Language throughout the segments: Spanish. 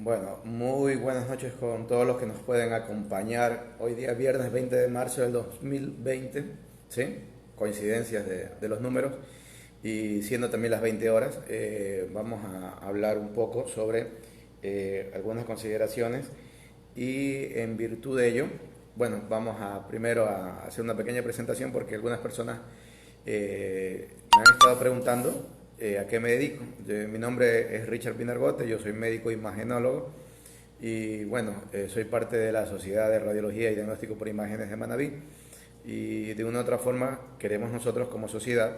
Bueno, muy buenas noches con todos los que nos pueden acompañar hoy día, viernes 20 de marzo del 2020, ¿sí? Coincidencias de los números y siendo también las 20 horas, vamos a hablar un poco sobre algunas consideraciones y en virtud de ello, bueno, vamos a primero a hacer una pequeña presentación porque algunas personas me han estado preguntando a qué me dedico. Mi nombre es Richard Pinargote, yo soy médico imagenólogo y bueno, soy parte de la Sociedad de Radiología y Diagnóstico por Imágenes de Manabí y de una u otra forma queremos nosotros como sociedad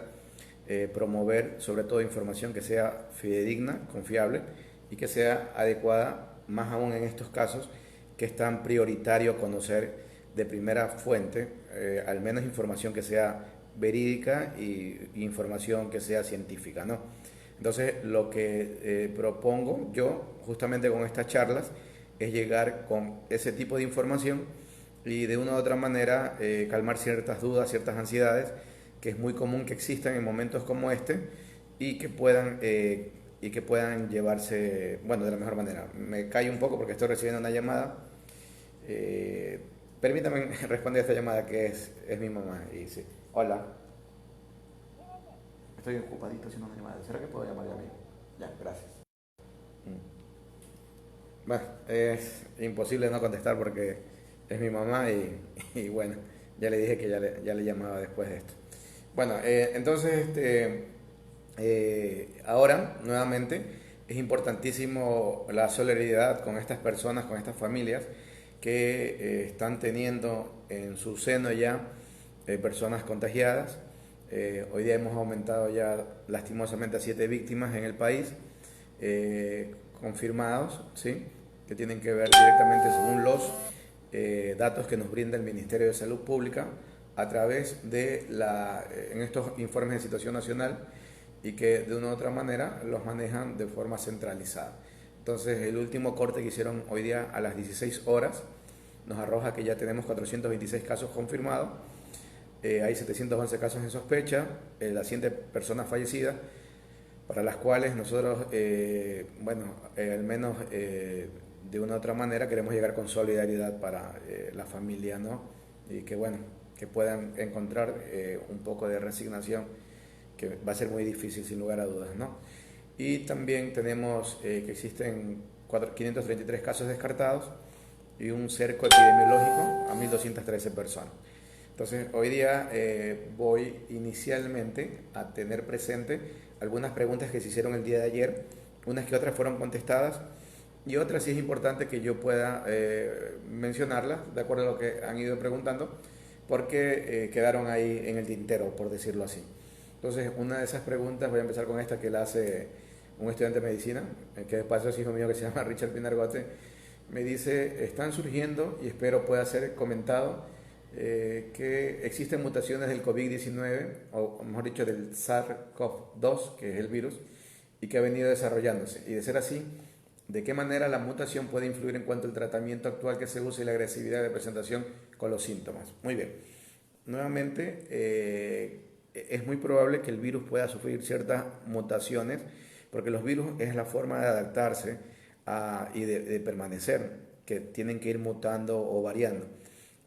promover sobre todo información que sea fidedigna, confiable y que sea adecuada, más aún en estos casos que es tan prioritario conocer de primera fuente, al menos información que sea verídica y información que sea científica, ¿no? Entonces, lo que propongo yo, justamente con estas charlas, es llegar con ese tipo de información y de una u otra manera calmar ciertas dudas, ciertas ansiedades, que es muy común que existan en momentos como este y que puedan llevarse, bueno, de la mejor manera. Me callo un poco porque estoy recibiendo una llamada. Eh, Permítame responder a esta llamada que es mi mamá y dice, hola, estoy ocupadito haciendo una llamada, ¿será que puedo llamar ya a mí? Ya, gracias. Bueno, es imposible no contestar porque es mi mamá y bueno, ya le dije que ya le llamaba después de esto. Bueno, entonces ahora nuevamente es importantísimo la solidaridad con estas personas, con estas familias que están teniendo en su seno ya personas contagiadas. Hoy día hemos aumentado ya lastimosamente a 7 víctimas en el país confirmados, ¿sí? Que tienen que ver directamente según los datos que nos brinda el Ministerio de Salud Pública a través de en estos informes de situación nacional y que de una u otra manera los manejan de forma centralizada. Entonces, el último corte que hicieron hoy día a las 16 horas nos arroja que ya tenemos 426 casos confirmados, hay 711 casos en sospecha, las 100 personas fallecidas, para las cuales nosotros, al menos de una u otra manera queremos llegar con solidaridad para la familia, ¿no? Y que, bueno, que puedan encontrar un poco de resignación, que va a ser muy difícil sin lugar a dudas, ¿no? Y también tenemos que existen 533 casos descartados y un cerco epidemiológico a 1.213 personas. Entonces, hoy día voy inicialmente a tener presente algunas preguntas que se hicieron el día de ayer, unas que otras fueron contestadas y otras sí es importante que yo pueda mencionarlas de acuerdo a lo que han ido preguntando, porque quedaron ahí en el tintero, por decirlo así. Entonces, una de esas preguntas, voy a empezar con esta que la hace un estudiante de medicina, que de paso es hijo mío, que se llama Richard Pinargote, me dice, están surgiendo, y espero pueda ser comentado, que existen mutaciones del COVID-19, o mejor dicho, del SARS-CoV-2, que es el virus, y que ha venido desarrollándose. Y de ser así, ¿de qué manera la mutación puede influir en cuanto al tratamiento actual que se usa y la agresividad de presentación con los síntomas? Muy bien. Nuevamente, es muy probable que el virus pueda sufrir ciertas mutaciones, porque los virus es la forma de adaptarse y de permanecer, que tienen que ir mutando o variando.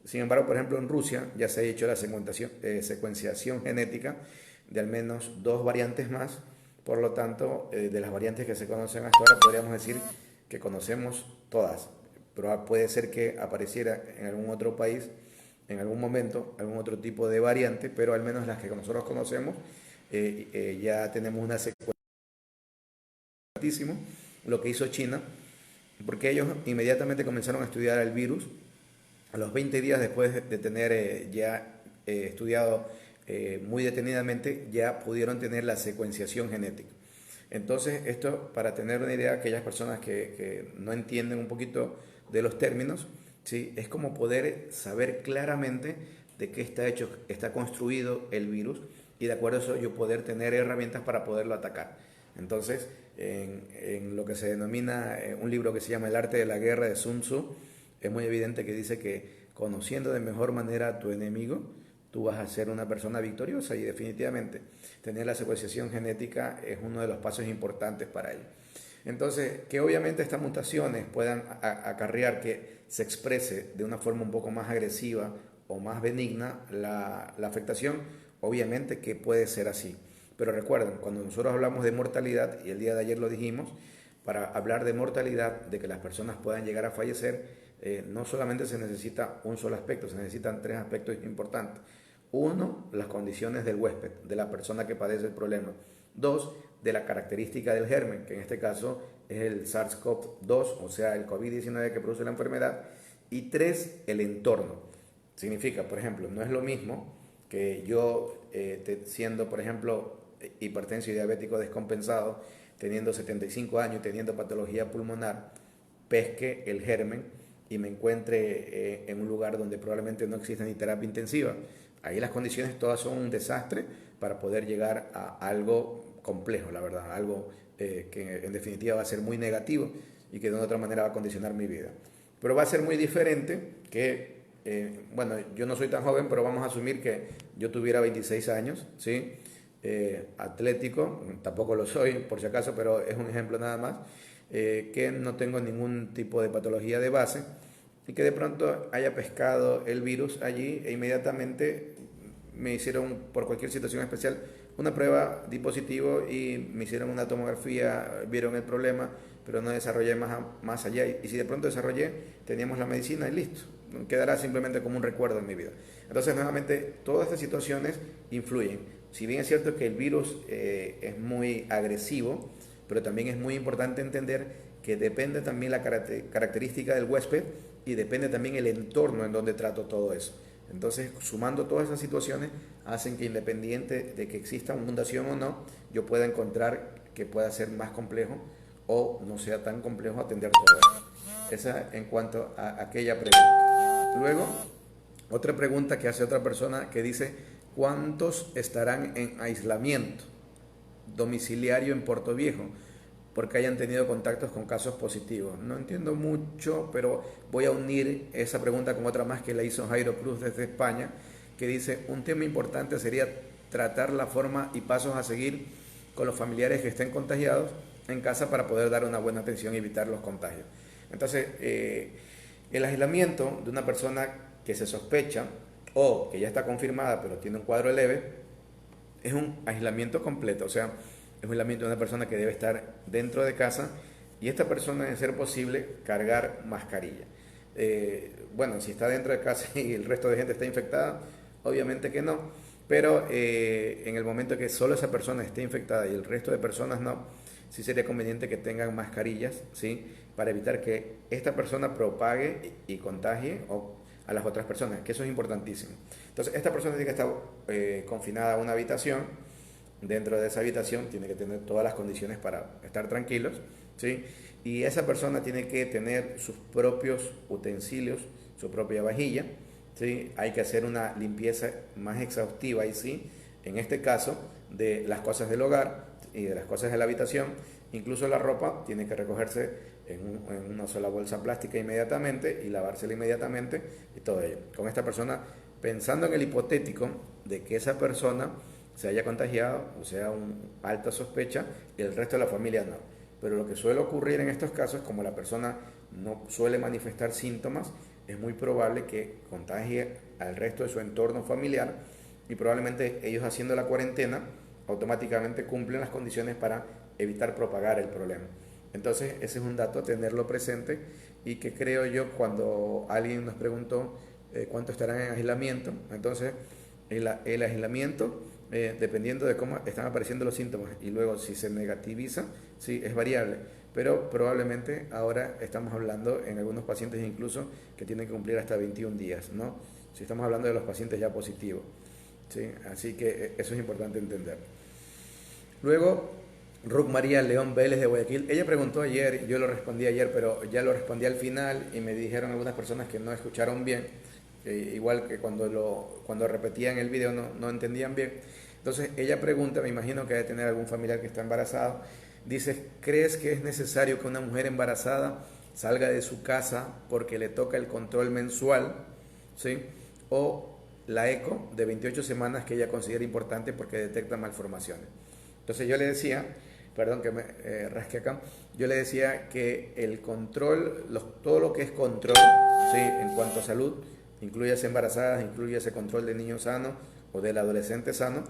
Sin embargo, por ejemplo, en Rusia ya se ha hecho la secuenciación genética de al menos 2 variantes más. Por lo tanto, de las variantes que se conocen hasta ahora, podríamos decir que conocemos todas. Pero puede ser que apareciera en algún otro país, en algún momento, algún otro tipo de variante, pero al menos las que nosotros conocemos, ya tenemos una secuencia. Lo que hizo China, porque ellos inmediatamente comenzaron a estudiar el virus a los 20 días después de tener ya estudiado muy detenidamente, ya pudieron tener la secuenciación genética. Entonces, esto para tener una idea, aquellas personas que no entienden un poquito de los términos, ¿sí? Es como poder saber claramente de qué está hecho, está construido el virus y de acuerdo a eso yo poder tener herramientas para poderlo atacar. Entonces, en lo que se denomina un libro que se llama El arte de la guerra de Sun Tzu, es muy evidente que dice que conociendo de mejor manera a tu enemigo, tú vas a ser una persona victoriosa y definitivamente tener la secuenciación genética es uno de los pasos importantes para ello. Entonces, que obviamente estas mutaciones puedan acarrear que se exprese de una forma un poco más agresiva o más benigna la afectación, obviamente que puede ser así. Pero recuerden, cuando nosotros hablamos de mortalidad, y el día de ayer lo dijimos, para hablar de mortalidad, de que las personas puedan llegar a fallecer, no solamente se necesita un solo aspecto, se necesitan tres aspectos importantes. Uno, las condiciones del huésped, de la persona que padece el problema. Dos, de la característica del germen, que en este caso es el SARS-CoV-2, o sea, el COVID-19 que produce la enfermedad. Y tres, el entorno. Significa, por ejemplo, no es lo mismo que yo, siendo, por ejemplo, hipertenso y diabético descompensado, teniendo 75 años y teniendo patología pulmonar, pesque el germen y me encuentre en un lugar donde probablemente no exista ni terapia intensiva. Ahí las condiciones todas son un desastre para poder llegar a algo complejo, la verdad, algo que en definitiva va a ser muy negativo y que de otra manera va a condicionar mi vida. Pero va a ser muy diferente que, bueno, yo no soy tan joven, pero vamos a asumir que yo tuviera 26 años, ¿sí? Atlético, tampoco lo soy por si acaso, pero es un ejemplo nada más, que no tengo ningún tipo de patología de base y que de pronto haya pescado el virus allí e inmediatamente me hicieron, por cualquier situación especial, una prueba, di positivo y me hicieron una tomografía, vieron el problema, pero no desarrollé más allá. Y si de pronto desarrollé, teníamos la medicina y listo. Quedará simplemente como un recuerdo en mi vida. Entonces, nuevamente, todas estas situaciones influyen. Si bien es cierto que el virus es muy agresivo, pero también es muy importante entender que depende también la característica del huésped y depende también el entorno en donde trato todo eso. Entonces, sumando todas esas situaciones, hacen que independiente de que exista una mutación o no, yo pueda encontrar que pueda ser más complejo o no sea tan complejo atender todo eso. Esa en cuanto a aquella pregunta. Luego, otra pregunta que hace otra persona que dice, ¿cuántos estarán en aislamiento domiciliario en Puerto Viejo porque hayan tenido contactos con casos positivos? No entiendo mucho, pero voy a unir esa pregunta con otra más que la hizo Jairo Cruz desde España, que dice, un tema importante sería tratar la forma y pasos a seguir con los familiares que estén contagiados en casa para poder dar una buena atención y evitar los contagios. Entonces, el aislamiento de una persona que se sospecha o que ya está confirmada pero tiene un cuadro leve es un aislamiento completo, o sea, es un aislamiento de una persona que debe estar dentro de casa y esta persona, de ser posible, cargar mascarilla. Bueno, si está dentro de casa y el resto de gente está infectada, obviamente que no, pero en el momento que solo esa persona esté infectada y el resto de personas no, sí sería conveniente que tengan mascarillas, ¿sí? Para evitar que esta persona propague y contagie a las otras personas, que eso es importantísimo. Entonces, esta persona tiene que estar confinada a una habitación. Dentro de esa habitación tiene que tener todas las condiciones para estar tranquilos, ¿sí? Y esa persona tiene que tener sus propios utensilios, su propia vajilla, ¿sí? Hay que hacer una limpieza más exhaustiva, y sí, en este caso, de las cosas del hogar y de las cosas de la habitación. Incluso la ropa tiene que recogerse en una sola bolsa plástica inmediatamente y lavársela inmediatamente y todo ello. Con esta persona, pensando en el hipotético de que esa persona se haya contagiado, o sea, una alta sospecha, y el resto de la familia no. Pero lo que suele ocurrir en estos casos, como la persona no suele manifestar síntomas, es muy probable que contagie al resto de su entorno familiar y probablemente ellos, haciendo la cuarentena, automáticamente cumplen las condiciones para evitar propagar el problema. Entonces, ese es un dato a tenerlo presente y que creo yo, cuando alguien nos preguntó cuánto estarán en aislamiento, entonces el aislamiento, dependiendo de cómo están apareciendo los síntomas y luego si se negativiza, sí, es variable, pero probablemente ahora estamos hablando en algunos pacientes incluso que tienen que cumplir hasta 21 días, ¿no? Si estamos hablando de los pacientes ya positivos, ¿sí? Así que eso es importante entender. Luego, Ruth María León Vélez de Guayaquil, ella preguntó ayer, yo lo respondí ayer, pero ya lo respondí al final y me dijeron algunas personas que no escucharon bien, igual que cuando repetían el video no entendían bien. Entonces ella pregunta, me imagino que debe tener algún familiar que está embarazado, dice, ¿crees que es necesario que una mujer embarazada salga de su casa porque le toca el control mensual, ¿sí? O la eco de 28 semanas que ella considera importante porque detecta malformaciones? Entonces yo le decía, perdón que me rasque acá, yo le decía que el control, todo lo que es control, ¿sí? En cuanto a salud, incluyase embarazadas, incluyase control del niño sano o del adolescente sano,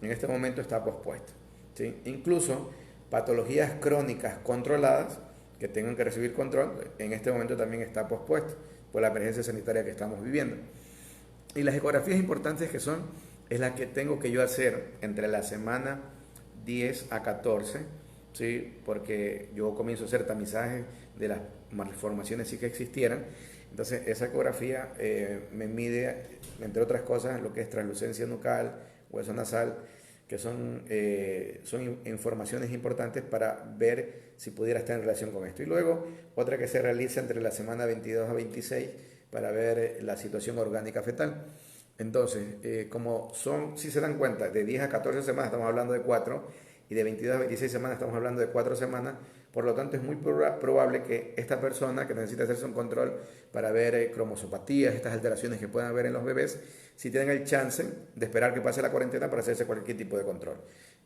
en este momento está pospuesto, ¿sí? Incluso patologías crónicas controladas que tengan que recibir control, en este momento también está pospuesto por la emergencia sanitaria que estamos viviendo. Y las ecografías importantes que son, es la que tengo que yo hacer entre la semana 10 a 14, ¿sí? Porque yo comienzo a hacer tamizaje de las malformaciones sí que existieran. Entonces esa ecografía me mide, entre otras cosas, lo que es translucencia nucal, hueso nasal, que son informaciones importantes para ver si pudiera estar en relación con esto. Y luego otra que se realiza entre la semana 22 a 26 para ver la situación orgánica fetal. Entonces, como son, si se dan cuenta, de 10 a 14 semanas estamos hablando de 4 y de 22 a 26 semanas estamos hablando de 4 semanas, por lo tanto es muy probable que esta persona que necesita hacerse un control para ver cromosopatías, estas alteraciones que puedan haber en los bebés, si tienen el chance de esperar que pase la cuarentena para hacerse cualquier tipo de control.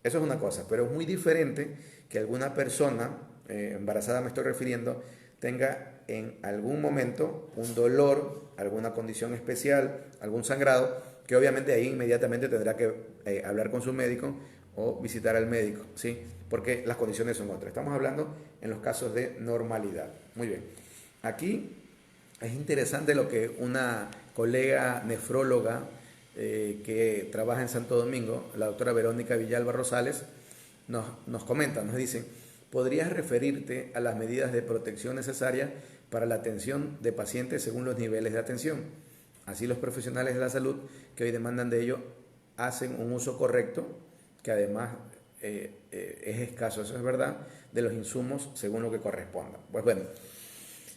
Eso es una cosa, pero es muy diferente que alguna persona, embarazada me estoy refiriendo, tenga en algún momento un dolor, alguna condición especial, algún sangrado, que obviamente ahí inmediatamente tendrá que hablar con su médico o visitar al médico, ¿sí? Porque las condiciones son otras. Estamos hablando en los casos de normalidad. Muy bien. Aquí es interesante lo que una colega nefróloga que trabaja en Santo Domingo, la doctora Verónica Villalba Rosales, nos comenta, nos dice: ¿podrías referirte a las medidas de protección necesarias para la atención de pacientes según los niveles de atención? Así los profesionales de la salud que hoy demandan de ello hacen un uso correcto, que además es escaso, eso es verdad, de los insumos según lo que corresponda. Pues bueno,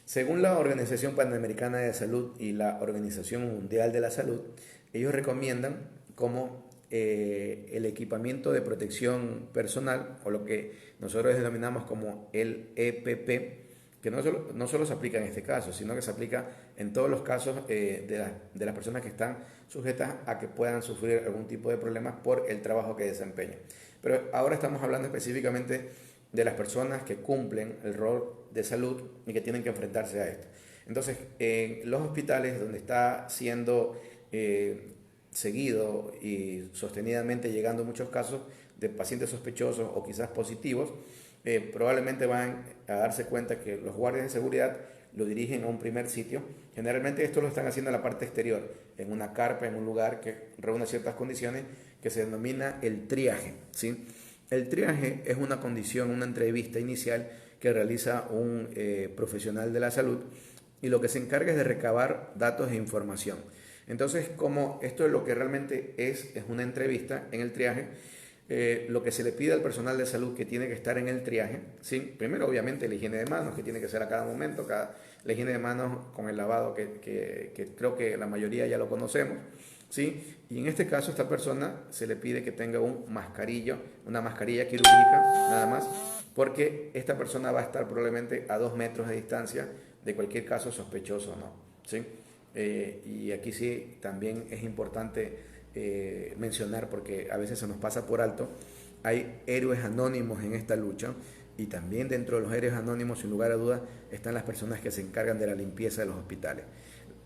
según la Organización Panamericana de Salud y la Organización Mundial de la Salud, ellos recomiendan como el equipamiento de protección personal, o lo que nosotros denominamos como el EPP, que no solo se aplica en este caso, sino que se aplica en todos los casos de las personas que están sujetas a que puedan sufrir algún tipo de problemas por el trabajo que desempeñan. Pero ahora estamos hablando específicamente de las personas que cumplen el rol de salud y que tienen que enfrentarse a esto. Entonces, en los hospitales donde está siendo seguido y sostenidamente llegando muchos casos de pacientes sospechosos o quizás positivos, probablemente van a darse cuenta que los guardias de seguridad lo dirigen a un primer sitio. Generalmente esto lo están haciendo en la parte exterior, en una carpa, en un lugar que reúne ciertas condiciones, que se denomina el triaje, ¿sí? El triaje es una condición, una entrevista inicial que realiza un profesional de la salud, y lo que se encarga es de recabar datos e información. Entonces, como esto es lo que realmente es una entrevista en el triaje, lo que se le pide al personal de salud que tiene que estar en el triaje, ¿sí? Primero, obviamente, la higiene de manos, que tiene que ser a cada momento, la higiene de manos con el lavado, que creo que la mayoría ya lo conocemos, ¿sí? Y en este caso, a esta persona se le pide que tenga una mascarilla quirúrgica, nada más, porque esta persona va a estar probablemente a 2 metros de distancia de cualquier caso sospechoso, ¿no? ¿Sí? Y aquí sí también es importante mencionar, porque a veces se nos pasa por alto, hay héroes anónimos en esta lucha, y también dentro de los héroes anónimos, sin lugar a dudas, están las personas que se encargan de la limpieza de los hospitales.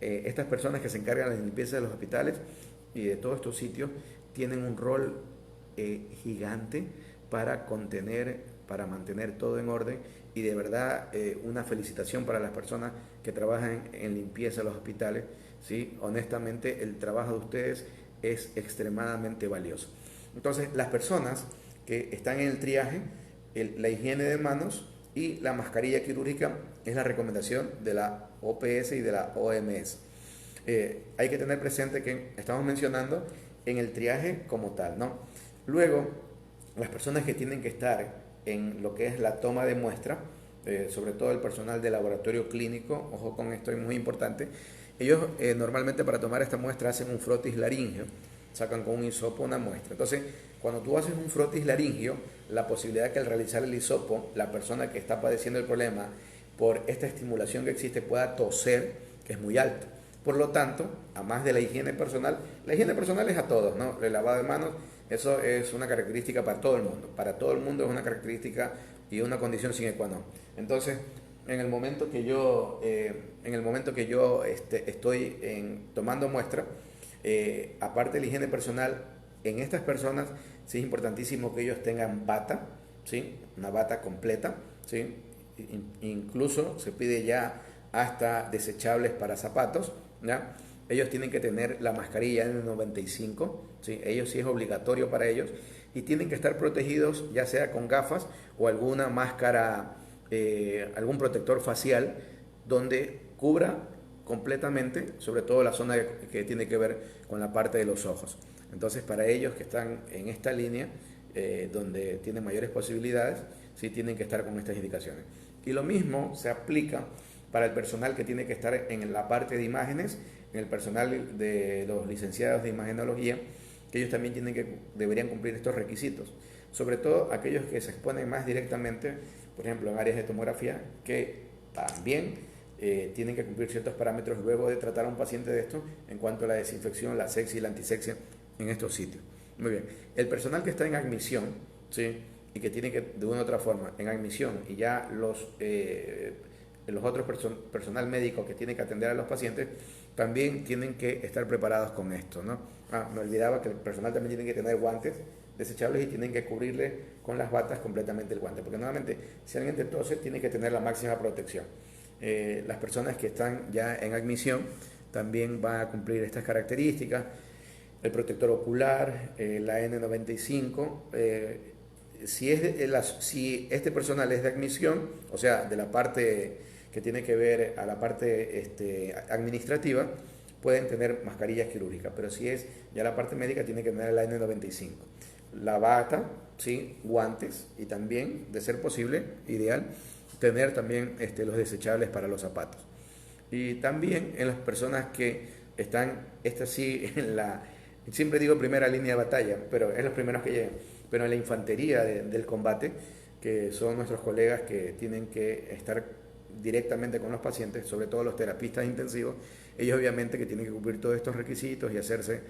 Estas personas que se encargan de la limpieza de los hospitales y de todos estos sitios tienen un rol gigante para contener, para mantener todo en orden, y de verdad una felicitación para las personas que trabajan en limpieza de los hospitales, ¿sí? Honestamente, el trabajo de ustedes es extremadamente valioso. Entonces, las personas que están en el triaje, la higiene de manos y la mascarilla quirúrgica es la recomendación de la OPS y de la OMS. Hay que tener presente que estamos mencionando en el triaje como tal, ¿no? Luego, las personas que tienen que estar en lo que es la toma de muestra, sobre todo el personal de laboratorio clínico, ojo con esto, es muy importante. Ellos normalmente para tomar esta muestra hacen un frotis laringio, sacan con un hisopo una muestra. Entonces, cuando tú haces un frotis laringio, la posibilidad de que al realizar el hisopo, la persona que está padeciendo el problema por esta estimulación que existe pueda toser, que es muy alta. Por lo tanto, a más de la higiene personal es a todos, ¿no? El lavado de manos Eso es una característica para todo el mundo es una característica y una condición sine qua non. Entonces, en el momento que yo estoy tomando muestra, aparte de la higiene personal, en estas personas sí es importantísimo que ellos tengan bata, ¿sí? Una bata completa, ¿sí? Incluso se pide ya hasta desechables para zapatos, ¿ya? Ellos tienen que tener la mascarilla N95, ¿sí? Ellos sí es obligatorio para ellos y tienen que estar protegidos ya sea con gafas o alguna máscara, algún protector facial donde cubra completamente, sobre todo la zona que tiene que ver con la parte de los ojos. Entonces, para ellos que están en esta línea, donde tienen mayores posibilidades, sí tienen que estar con estas indicaciones. Y lo mismo se aplica para el personal que tiene que estar en la parte de imágenes, en el personal de los licenciados de imagenología, que ellos también deberían cumplir estos requisitos. Sobre todo aquellos que se exponen más directamente, por ejemplo, en áreas de tomografía, que también tienen que cumplir ciertos parámetros luego de tratar a un paciente de esto en cuanto a la desinfección, la asepsia y la antisepsia en estos sitios. Muy bien. El personal que está en admisión, ¿sí? Y que tiene que, de una u otra forma, en admisión, y ya los otros personal médico que tiene que atender a los pacientes, también tienen que estar preparados con esto, ¿no? Me olvidaba que el personal también tiene que tener guantes desechables y tienen que cubrirle con las batas completamente el guante, porque nuevamente, si alguien te tose, tiene que tener la máxima protección. Las personas que están ya en admisión también van a cumplir estas características, el protector ocular, la N95, si este personal es de admisión, o sea, de la parte que tiene que ver a la parte administrativa, pueden tener mascarillas quirúrgicas, pero si es ya la parte médica, tiene que tener la N95. La bata, ¿sí? Guantes y también, de ser posible, ideal, tener también los desechables para los zapatos. Y también en las personas que están, siempre digo primera línea de batalla, pero es los primeros que llegan, pero en la infantería del combate, que son nuestros colegas que tienen que estar directamente con los pacientes, sobre todo los terapistas intensivos, ellos obviamente que tienen que cumplir todos estos requisitos y hacer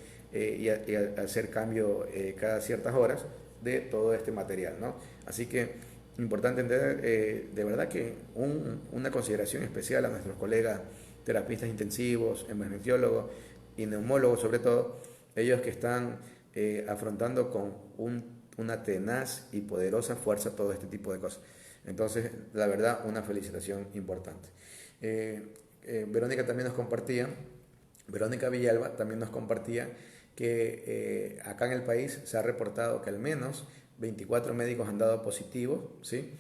cambio cada ciertas horas de todo este material, ¿no? Así que importante entender de verdad que una consideración especial a nuestros colegas terapistas intensivos, emergenciólogos y neumólogos sobre todo, ellos que están afrontando con una tenaz y poderosa fuerza todo este tipo de cosas. Entonces, la verdad, una felicitación importante. Verónica también nos compartía, Verónica Villalba también nos compartía que acá en el país se ha reportado que al menos 24 médicos han dado positivos, ¿sí?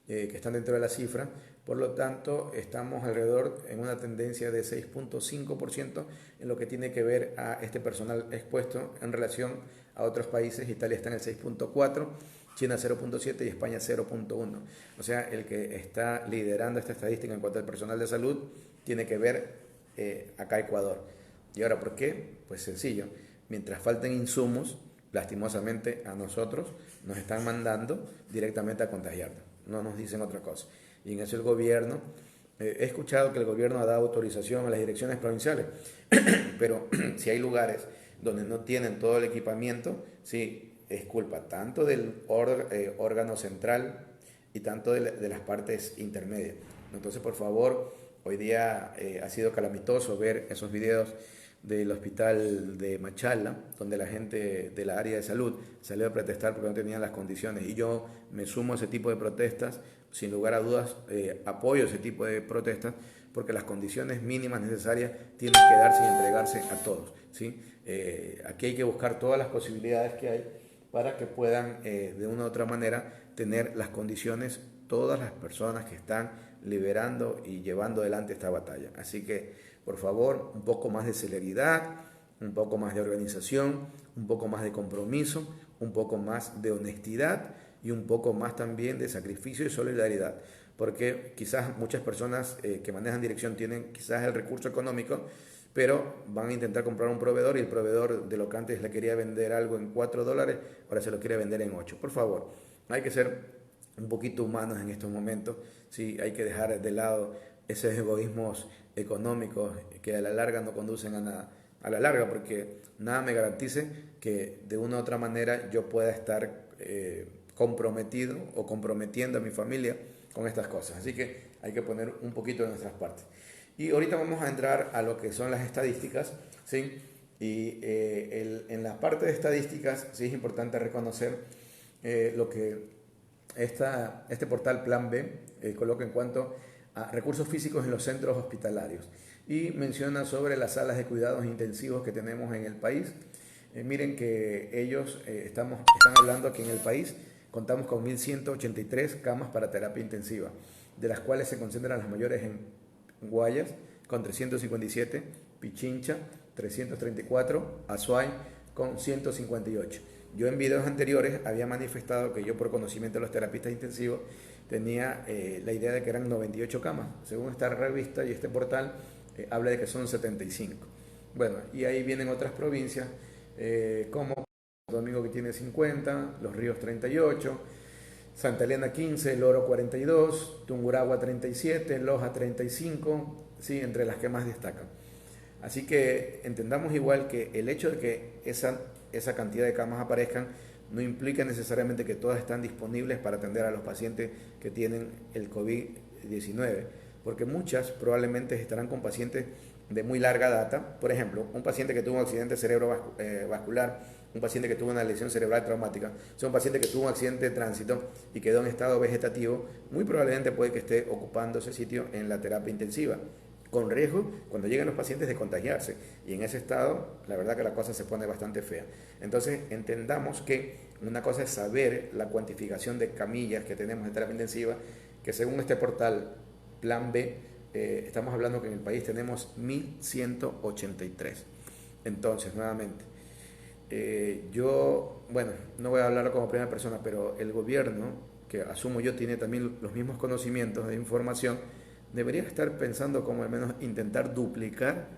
Que están dentro de la cifra. Por lo tanto, estamos alrededor en una tendencia de 6.5% en lo que tiene que ver a este personal expuesto en relación a otros países. Italia está en el 6.4%, China 0.7% y España 0.1%. O sea, el que está liderando esta estadística en cuanto al personal de salud tiene que ver acá Ecuador. ¿Y ahora por qué? Pues sencillo, mientras falten insumos, lastimosamente a nosotros nos están mandando directamente a contagiarnos, no nos dicen otra cosa. Y en eso el gobierno, he escuchado que el gobierno ha dado autorización a las direcciones provinciales, pero si hay lugares donde no tienen todo el equipamiento, sí, es culpa tanto del órgano central y tanto de las partes intermedias. Entonces, por favor, hoy día ha sido calamitoso ver esos videos del hospital de Machala, donde la gente de la área de salud salió a protestar porque no tenían las condiciones. Y yo me sumo a ese tipo de protestas, sin lugar a dudas, apoyo ese tipo de protestas, porque las condiciones mínimas necesarias tienen que darse y entregarse a todos, ¿sí? Aquí hay que buscar todas las posibilidades que hay para que puedan, de una u otra manera, tener las condiciones todas las personas que están liberando y llevando adelante esta batalla. Así que, por favor, un poco más de celeridad, un poco más de organización, un poco más de compromiso, un poco más de honestidad y un poco más también de sacrificio y solidaridad. Porque quizás muchas personas que manejan dirección tienen quizás el recurso económico, pero van a intentar comprar un proveedor y el proveedor de lo que antes le quería vender algo en $4, ahora se lo quiere vender en 8. Por favor, hay que ser un poquito humanos en estos momentos, sí, hay que dejar de lado esos egoísmos económicos que a la larga no conducen a nada. a la larga, porque nada me garantice que de una u otra manera yo pueda estar comprometido o comprometiendo a mi familia con estas cosas. Así que hay que poner un poquito de nuestras partes. Y ahorita vamos a entrar a lo que son las estadísticas, ¿sí? Y en la parte de estadísticas sí es importante reconocer lo que este portal Plan B coloca en cuanto a recursos físicos en los centros hospitalarios y menciona sobre las salas de cuidados intensivos que tenemos en el país. Miren que ellos están hablando que en el país contamos con 1.183 camas para terapia intensiva, de las cuales se concentran las mayores en Guayas con 357, Pichincha 334, Azuay con 158. Yo en videos anteriores había manifestado que yo, por conocimiento de los terapistas intensivos, tenía la idea de que eran 98 camas. Según esta revista y este portal, habla de que son 75. Bueno, y ahí vienen otras provincias como Domingo, que tiene 50, Los Ríos 38, Santa Elena 15, Loro 42, Tungurahua 37, Loja 35, ¿sí? Entre las que más destacan. Así que entendamos igual que el hecho de que esa cantidad de camas aparezcan no implica necesariamente que todas están disponibles para atender a los pacientes que tienen el COVID-19, porque muchas probablemente estarán con pacientes de muy larga data. Por ejemplo, un paciente que tuvo un accidente cerebrovascular, un paciente que tuvo una lesión cerebral traumática, o sea, un paciente que tuvo un accidente de tránsito y quedó en estado vegetativo, muy probablemente puede que esté ocupando ese sitio en la terapia intensiva, con riesgo cuando lleguen los pacientes de contagiarse. Y en ese estado, la verdad que la cosa se pone bastante fea. Entonces, entendamos que una cosa es saber la cuantificación de camillas que tenemos en terapia intensiva, que según este portal Plan B, estamos hablando que en el país tenemos 1.183. Entonces, nuevamente, bueno, no voy a hablar como primera persona, pero el gobierno, que asumo yo tiene también los mismos conocimientos de información, debería estar pensando como al menos intentar duplicar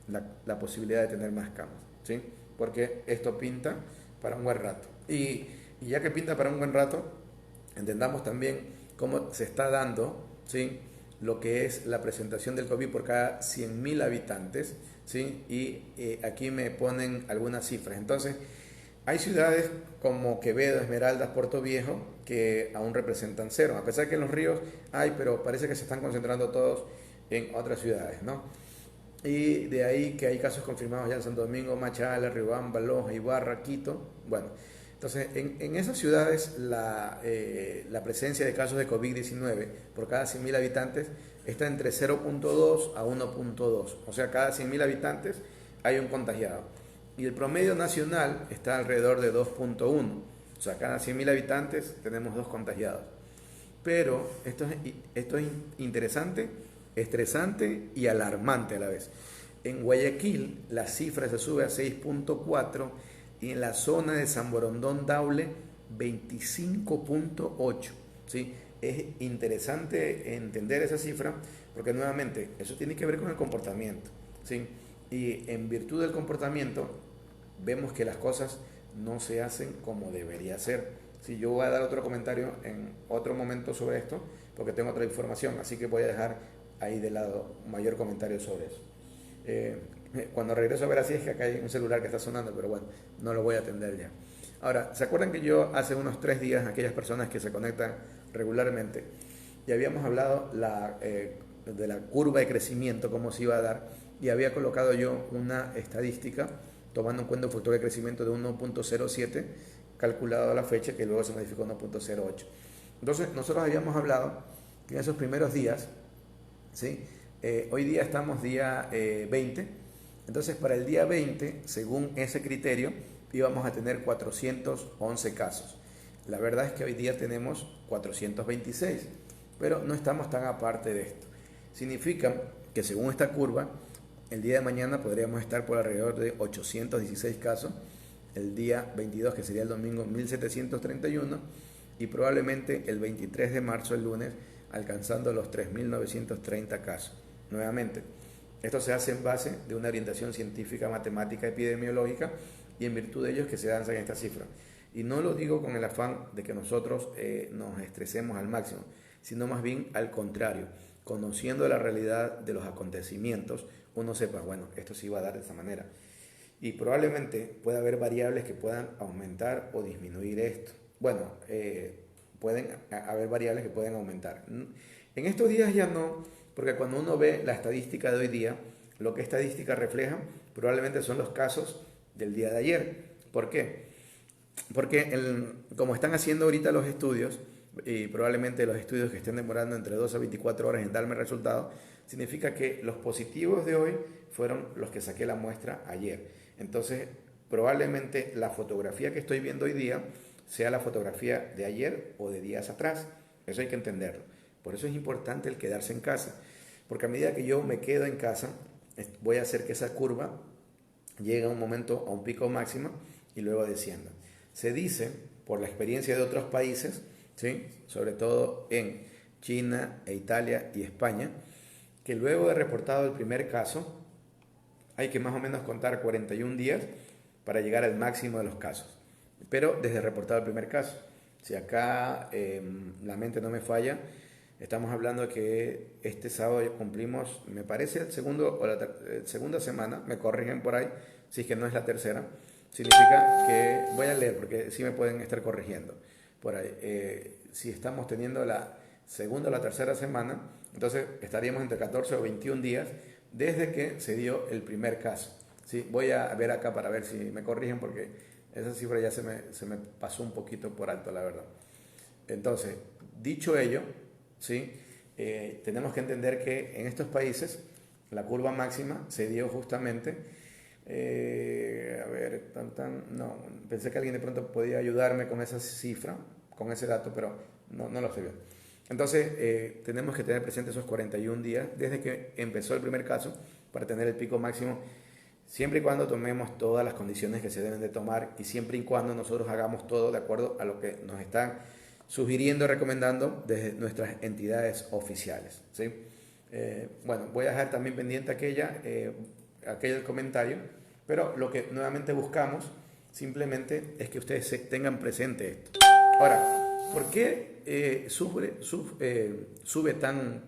la posibilidad de tener más camas, ¿sí? Porque esto pinta para un buen rato. Y ya que pinta para un buen rato, entendamos también cómo se está dando, ¿sí?, lo que es la presentación del COVID por cada 100.000 habitantes, ¿sí? Y aquí me ponen algunas cifras. Entonces, hay ciudades como Quevedo, Esmeraldas, Puerto Viejo, que aún representan cero, a pesar que en Los Ríos hay, pero parece que se están concentrando todos en otras ciudades, ¿no? Y de ahí que hay casos confirmados ya en Santo Domingo, Machala, Riobamba, Loja, Ibarra, Quito. Bueno, entonces en esas ciudades la presencia de casos de COVID-19 por cada 100.000 habitantes está entre 0.2 a 1.2, o sea, cada 100.000 habitantes hay un contagiado. Y el promedio nacional está alrededor de 2.1, o sea, cada 100.000 habitantes tenemos 2 contagiados. Pero esto es interesante, estresante y alarmante a la vez. En Guayaquil la cifra se sube a 6.4 y en la zona de San Borondón Daule 25.8. ¿Sí? Es interesante entender esa cifra porque nuevamente eso tiene que ver con el comportamiento, ¿sí? Y en virtud del comportamiento vemos que las cosas no se hacen como debería ser. Sí, yo voy a dar otro comentario en otro momento sobre esto porque tengo otra información, así que voy a dejar ahí de lado un mayor comentario sobre eso. Cuando regreso a ver así es que acá hay un celular que está sonando, pero bueno, no lo voy a atender ya. Ahora, ¿se acuerdan que yo hace unos 3 días, aquellas personas que se conectan regularmente, ya habíamos hablado de la curva de crecimiento, cómo se iba a dar, y había colocado yo una estadística tomando en cuenta un factor de crecimiento de 1.07 calculado a la fecha, que luego se modificó a 1.08. Entonces, nosotros habíamos hablado que en esos primeros días, ¿sí? Hoy día estamos día 20, entonces para el día 20, según ese criterio, íbamos a tener 411 casos. La verdad es que hoy día tenemos 426, pero no estamos tan aparte de esto. Significa que según esta curva, el día de mañana podríamos estar por alrededor de 816 casos, el día 22, que sería el domingo, 1731, y probablemente el 23 de marzo, el lunes, alcanzando los 3.930 casos. Nuevamente, esto se hace en base de una orientación científica, matemática, epidemiológica, y en virtud de ello es que se dan estas cifras. Y no lo digo con el afán de que nosotros nos estresemos al máximo, sino más bien al contrario, conociendo la realidad de los acontecimientos, uno sepa, bueno, esto se iba a dar de esta manera. y probablemente pueda haber variables que puedan aumentar o disminuir esto. Bueno, pueden haber variables que pueden aumentar. En estos días ya no, porque cuando uno ve la estadística de hoy día, lo que estadística refleja probablemente son los casos del día de ayer. ¿Por qué? Porque como están haciendo ahorita los estudios, y probablemente los estudios que estén demorando entre 2 a 24 horas en darme resultados, significa que los positivos de hoy fueron los que saqué la muestra ayer. Entonces, probablemente la fotografía que estoy viendo hoy día sea la fotografía de ayer o de días atrás. Eso hay que entenderlo. Por eso es importante el quedarse en casa. Porque a medida que yo me quedo en casa, voy a hacer que esa curva llegue a un momento, a un pico máximo y luego descienda. Se dice, por la experiencia de otros países, ¿sí?, sobre todo en China e Italia y España, que luego de reportado el primer caso, hay que más o menos contar 41 días para llegar al máximo de los casos. Pero desde reportado el primer caso. Si acá la mente no me falla, estamos hablando de que este sábado ya cumplimos, me parece, el segundo o la segunda semana, me corrigen por ahí, si es que no es la tercera. Significa que, voy a leer porque sí me pueden estar corrigiendo por ahí, si estamos teniendo la segunda o la tercera semana, entonces estaríamos entre 14 o 21 días desde que se dio el primer caso. ¿Sí? Voy a ver acá para ver si me corrigen porque esa cifra ya se me pasó un poquito por alto, la verdad. Entonces, dicho ello, ¿sí?, tenemos que entender que en estos países la curva máxima se dio justamente... no, pensé que alguien de pronto podía ayudarme con esa cifra, con ese dato, pero no lo estoy viendo. Entonces, tenemos que tener presente esos 41 días desde que empezó el primer caso para tener el pico máximo, siempre y cuando tomemos todas las condiciones que se deben de tomar y siempre y cuando nosotros hagamos todo de acuerdo a lo que nos están sugiriendo, recomendando desde nuestras entidades oficiales, ¿sí? Bueno, voy a dejar también pendiente aquel comentario, pero lo que nuevamente buscamos simplemente es que ustedes tengan presente esto. Ahora, ¿por qué sube tan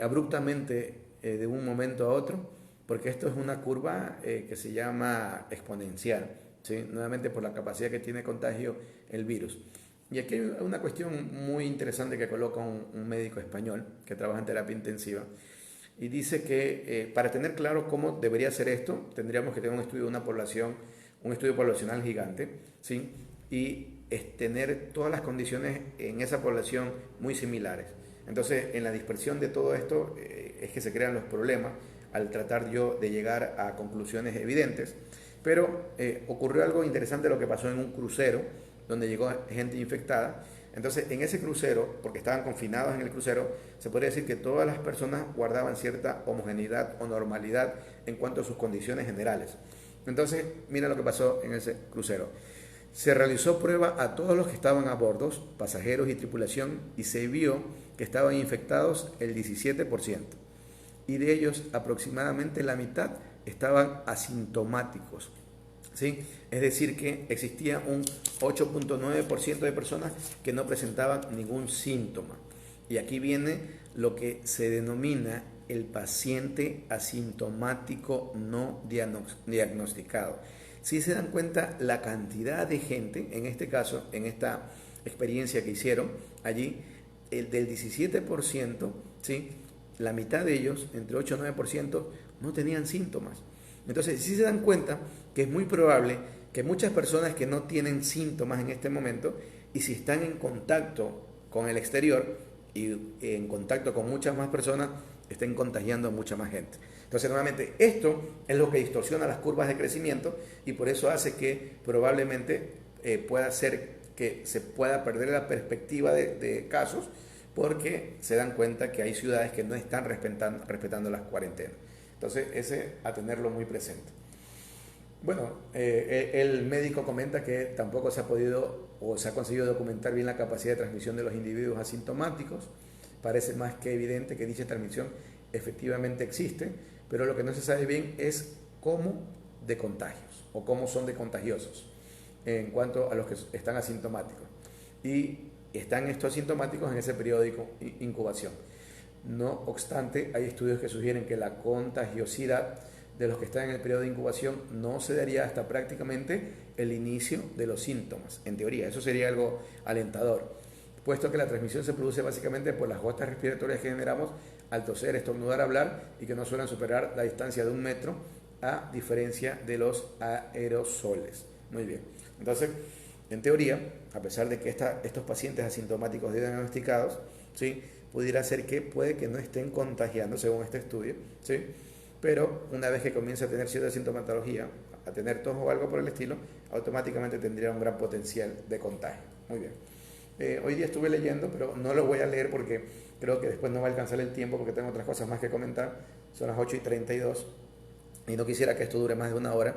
abruptamente de un momento a otro? Porque esto es una curva que se llama exponencial, ¿sí?, nuevamente por la capacidad que tiene contagio el virus. Y aquí hay una cuestión muy interesante que coloca un médico español que trabaja en terapia intensiva. Y dice que para tener claro cómo debería ser esto, tendríamos que tener un estudio de una población, un estudio poblacional gigante, ¿sí?, y tener todas las condiciones en esa población muy similares. Entonces, en la dispersión de todo esto es que se crean los problemas al tratar yo de llegar a conclusiones evidentes. Pero ocurrió algo interesante lo que pasó en un crucero, donde llegó gente infectada. Entonces, en ese crucero, porque estaban confinados en el crucero, se podría decir que todas las personas guardaban cierta homogeneidad o normalidad en cuanto a sus condiciones generales. Entonces, mira lo que pasó en ese crucero. Se realizó prueba a todos los que estaban a bordo, pasajeros y tripulación, y se vio que estaban infectados el 17%. Y de ellos, aproximadamente la mitad estaban asintomáticos. ¿Sí? Es decir, que existía un 8.9% de personas que no presentaban ningún síntoma. Y aquí viene lo que se denomina el paciente asintomático no diagnosticado. Si se dan cuenta la cantidad de gente, en este caso, en esta experiencia que hicieron allí, el del 17%, ¿sí?, la mitad de ellos, entre 8 y 9%, no tenían síntomas. Entonces, si se dan cuenta que es muy probable que muchas personas que no tienen síntomas en este momento, y si están en contacto con el exterior y en contacto con muchas más personas, estén contagiando a mucha más gente. Entonces, nuevamente, esto es lo que distorsiona las curvas de crecimiento y por eso hace que probablemente pueda ser que se pueda perder la perspectiva de casos, porque se dan cuenta que hay ciudades que no están respetando las cuarentenas. Entonces, ese a tenerlo muy presente. Bueno, el médico comenta que tampoco se ha podido o se ha conseguido documentar bien la capacidad de transmisión de los individuos asintomáticos. Parece más que evidente que dicha transmisión efectivamente existe, pero lo que no se sabe bien es cómo de contagios o cómo son de contagiosos en cuanto a los que están asintomáticos. Y están estos asintomáticos en ese periodo de incubación. No obstante, hay estudios que sugieren que la contagiosidad de los que están en el periodo de incubación no se daría hasta prácticamente el inicio de los síntomas, en teoría. Eso sería algo alentador, puesto que la transmisión se produce básicamente por las gotas respiratorias que generamos al toser, estornudar, hablar y que no suelen superar la distancia de 1 metro, a diferencia de los aerosoles. Muy bien. Entonces, en teoría, a pesar de que estos pacientes asintomáticos diagnosticados, ¿sí?, pudiera ser que puede que no estén contagiando según este estudio, ¿sí?, pero una vez que comienza a tener cierta sintomatología, a tener tos o algo por el estilo, automáticamente tendría un gran potencial de contagio. Muy bien. Hoy día estuve leyendo, pero no lo voy a leer porque creo que después no va a alcanzar el tiempo porque tengo otras cosas más que comentar. Son las 8:32 y no quisiera que esto dure más de 1 hora,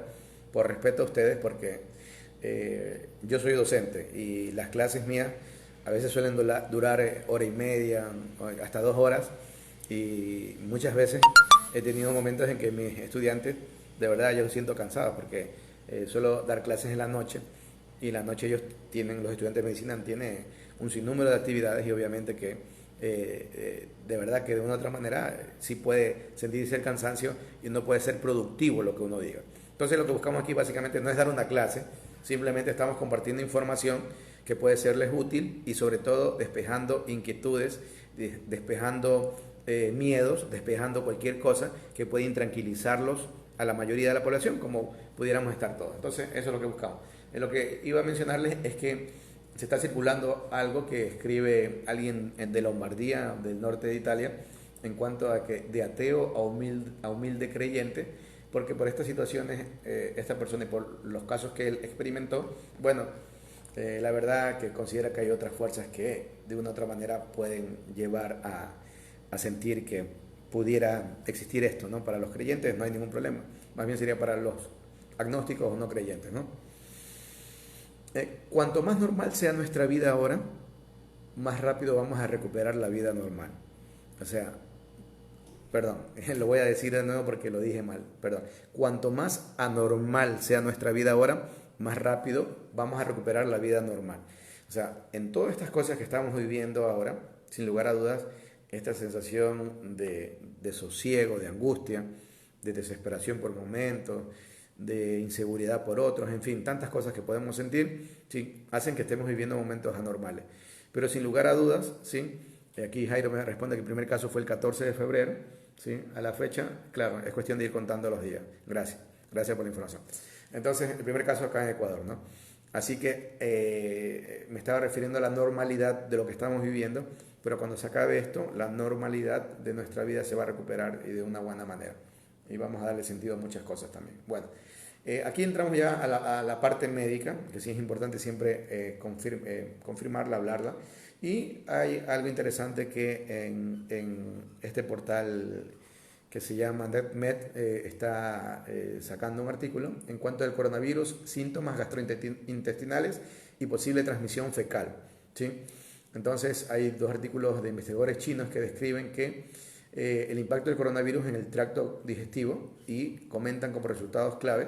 por respeto a ustedes, porque yo soy docente y las clases mías a veces suelen durar hora y media, hasta 2 horas, y muchas veces he tenido momentos en que mis estudiantes, de verdad, yo los siento cansados porque suelo dar clases en la noche y en la noche los estudiantes de medicina tienen un sinnúmero de actividades y obviamente que de verdad que de una u otra manera sí puede sentirse el cansancio y no puede ser productivo lo que uno diga. Entonces lo que buscamos aquí básicamente no es dar una clase, simplemente estamos compartiendo información que puede serles útil y sobre todo despejando inquietudes, despejando miedos, despejando cualquier cosa que pueda intranquilizarlos a la mayoría de la población, como pudiéramos estar todos. Entonces eso es lo que buscamos. Lo que iba a mencionarles es que se está circulando algo que escribe alguien de Lombardía, del norte de Italia, en cuanto a que de ateo a humilde creyente, porque por estas situaciones, esta persona y por los casos que él experimentó, bueno, la verdad que considera que hay otras fuerzas que de una u otra manera pueden llevar a sentir que pudiera existir esto, ¿no? Para los creyentes no hay ningún problema, más bien sería para los agnósticos o no creyentes, ¿no? Cuanto más normal sea nuestra vida ahora, más rápido vamos a recuperar la vida normal. O sea, perdón, lo voy a decir de nuevo porque lo dije mal, perdón. Cuanto más anormal sea nuestra vida ahora, más rápido vamos a recuperar la vida normal. O sea, en todas estas cosas que estamos viviendo ahora, sin lugar a dudas, esta sensación de sosiego, de angustia, de desesperación por momentos, de inseguridad por otros, en fin, tantas cosas que podemos sentir, ¿sí?, hacen que estemos viviendo momentos anormales. Pero sin lugar a dudas, ¿sí?, aquí Jairo me responde que el primer caso fue el 14 de febrero, ¿sí?, a la fecha, claro, es cuestión de ir contando los días. Gracias por la información. Entonces, el primer caso acá en Ecuador, ¿no? Así que me estaba refiriendo a la normalidad de lo que estamos viviendo, pero cuando se acabe esto, la normalidad de nuestra vida se va a recuperar y de una buena manera. Y vamos a darle sentido a muchas cosas también. Bueno, aquí entramos ya a la parte médica, que sí es importante siempre confirmarla, hablarla. Y hay algo interesante que en este portal que se llama NetMed está sacando un artículo en cuanto al coronavirus, síntomas gastrointestinales y posible transmisión fecal, ¿sí? Entonces hay 2 artículos de investigadores chinos que describen que el impacto del coronavirus en el tracto digestivo y comentan como resultados clave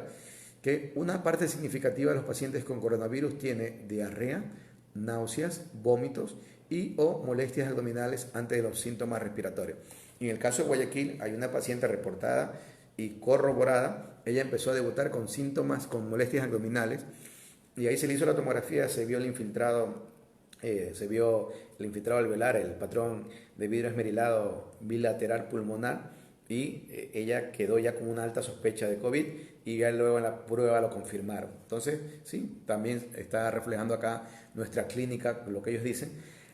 que una parte significativa de los pacientes con coronavirus tiene diarrea, náuseas, vómitos y o molestias abdominales antes de los síntomas respiratorios. En el caso de Guayaquil hay una paciente reportada y corroborada. Ella empezó a debutar con síntomas, con molestias abdominales, y ahí se le hizo la tomografía, se vio el infiltrado alveolar, el patrón de vidrio esmerilado bilateral pulmonar, y ella quedó ya con una alta sospecha de COVID y ya luego en la prueba lo confirmaron. Entonces, sí, también está reflejando acá nuestra clínica lo que ellos dicen.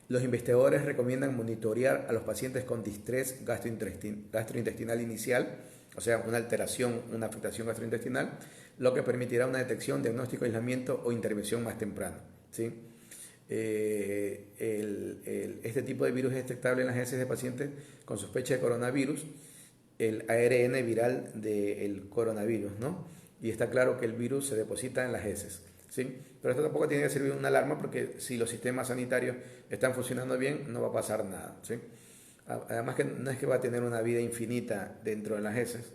Los investigadores recomiendan monitorear a los pacientes con distrés gastrointestinal inicial, o sea, una alteración, una afectación gastrointestinal, lo que permitirá una detección, diagnóstico, aislamiento o intervención más temprana, ¿sí? Este tipo de virus es detectable en las heces de pacientes con sospecha de coronavirus, el ARN viral del coronavirus, ¿no? Y está claro que el virus se deposita en las heces, ¿sí? Pero esto tampoco tiene que servir una alarma porque si los sistemas sanitarios están funcionando bien, no va a pasar nada, ¿sí? Además que no es que va a tener una vida infinita dentro de las heces,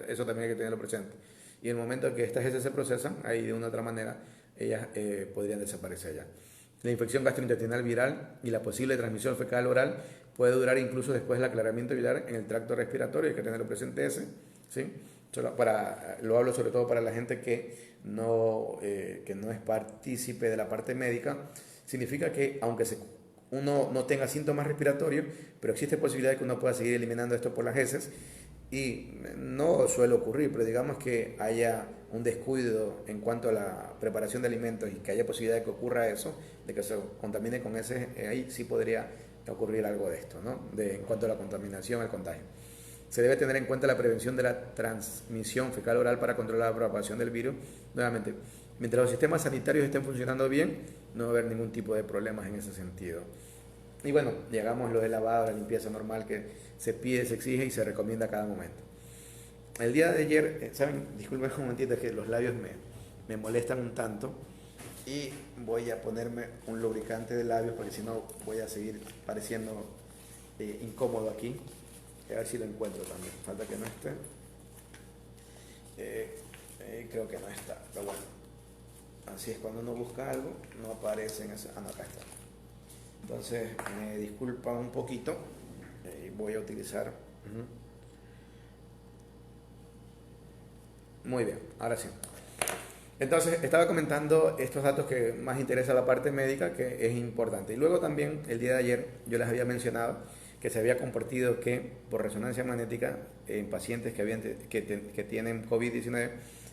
eso también hay que tenerlo presente. Y en el momento en que estas heces se procesan, ahí de una u otra manera, ellas podrían desaparecer ya. La infección gastrointestinal viral y la posible transmisión fecal oral puede durar incluso después del aclaramiento viral en el tracto respiratorio, hay que tenerlo presente ese, ¿sí? Lo hablo sobre todo para la gente que no es partícipe de la parte médica. Significa que aunque uno no tenga síntomas respiratorios, pero existe posibilidad de que uno pueda seguir eliminando esto por las heces, y no suele ocurrir, pero digamos que haya un descuido en cuanto a la preparación de alimentos y que haya posibilidad de que ocurra eso, de que se contamine con heces, ahí sí podría ocurrir algo de esto, ¿no? En cuanto a la contaminación, al contagio. Se debe tener en cuenta la prevención de la transmisión fecal-oral para controlar la propagación del virus. Nuevamente, mientras los sistemas sanitarios estén funcionando bien, no va a haber ningún tipo de problemas en ese sentido. Y bueno, llegamos lo del lavado, la limpieza normal que se pide, se exige y se recomienda a cada momento. El día de ayer, ¿saben? Disculpen un momentito, es que los labios me molestan un tanto. Y voy a ponerme un lubricante de labios porque si no voy a seguir pareciendo incómodo aquí. A ver si lo encuentro también. Falta que no esté. Creo que no está, pero bueno. Así es, cuando uno busca algo, no aparece en ese... Ah, no, acá está. Entonces, me disculpa un poquito. Voy a utilizar... Muy bien, ahora sí. Entonces, estaba comentando estos datos que más interesa a la parte médica, que es importante. Y luego también, el día de ayer, yo les había mencionado que se había compartido que por resonancia magnética en pacientes que tienen COVID-19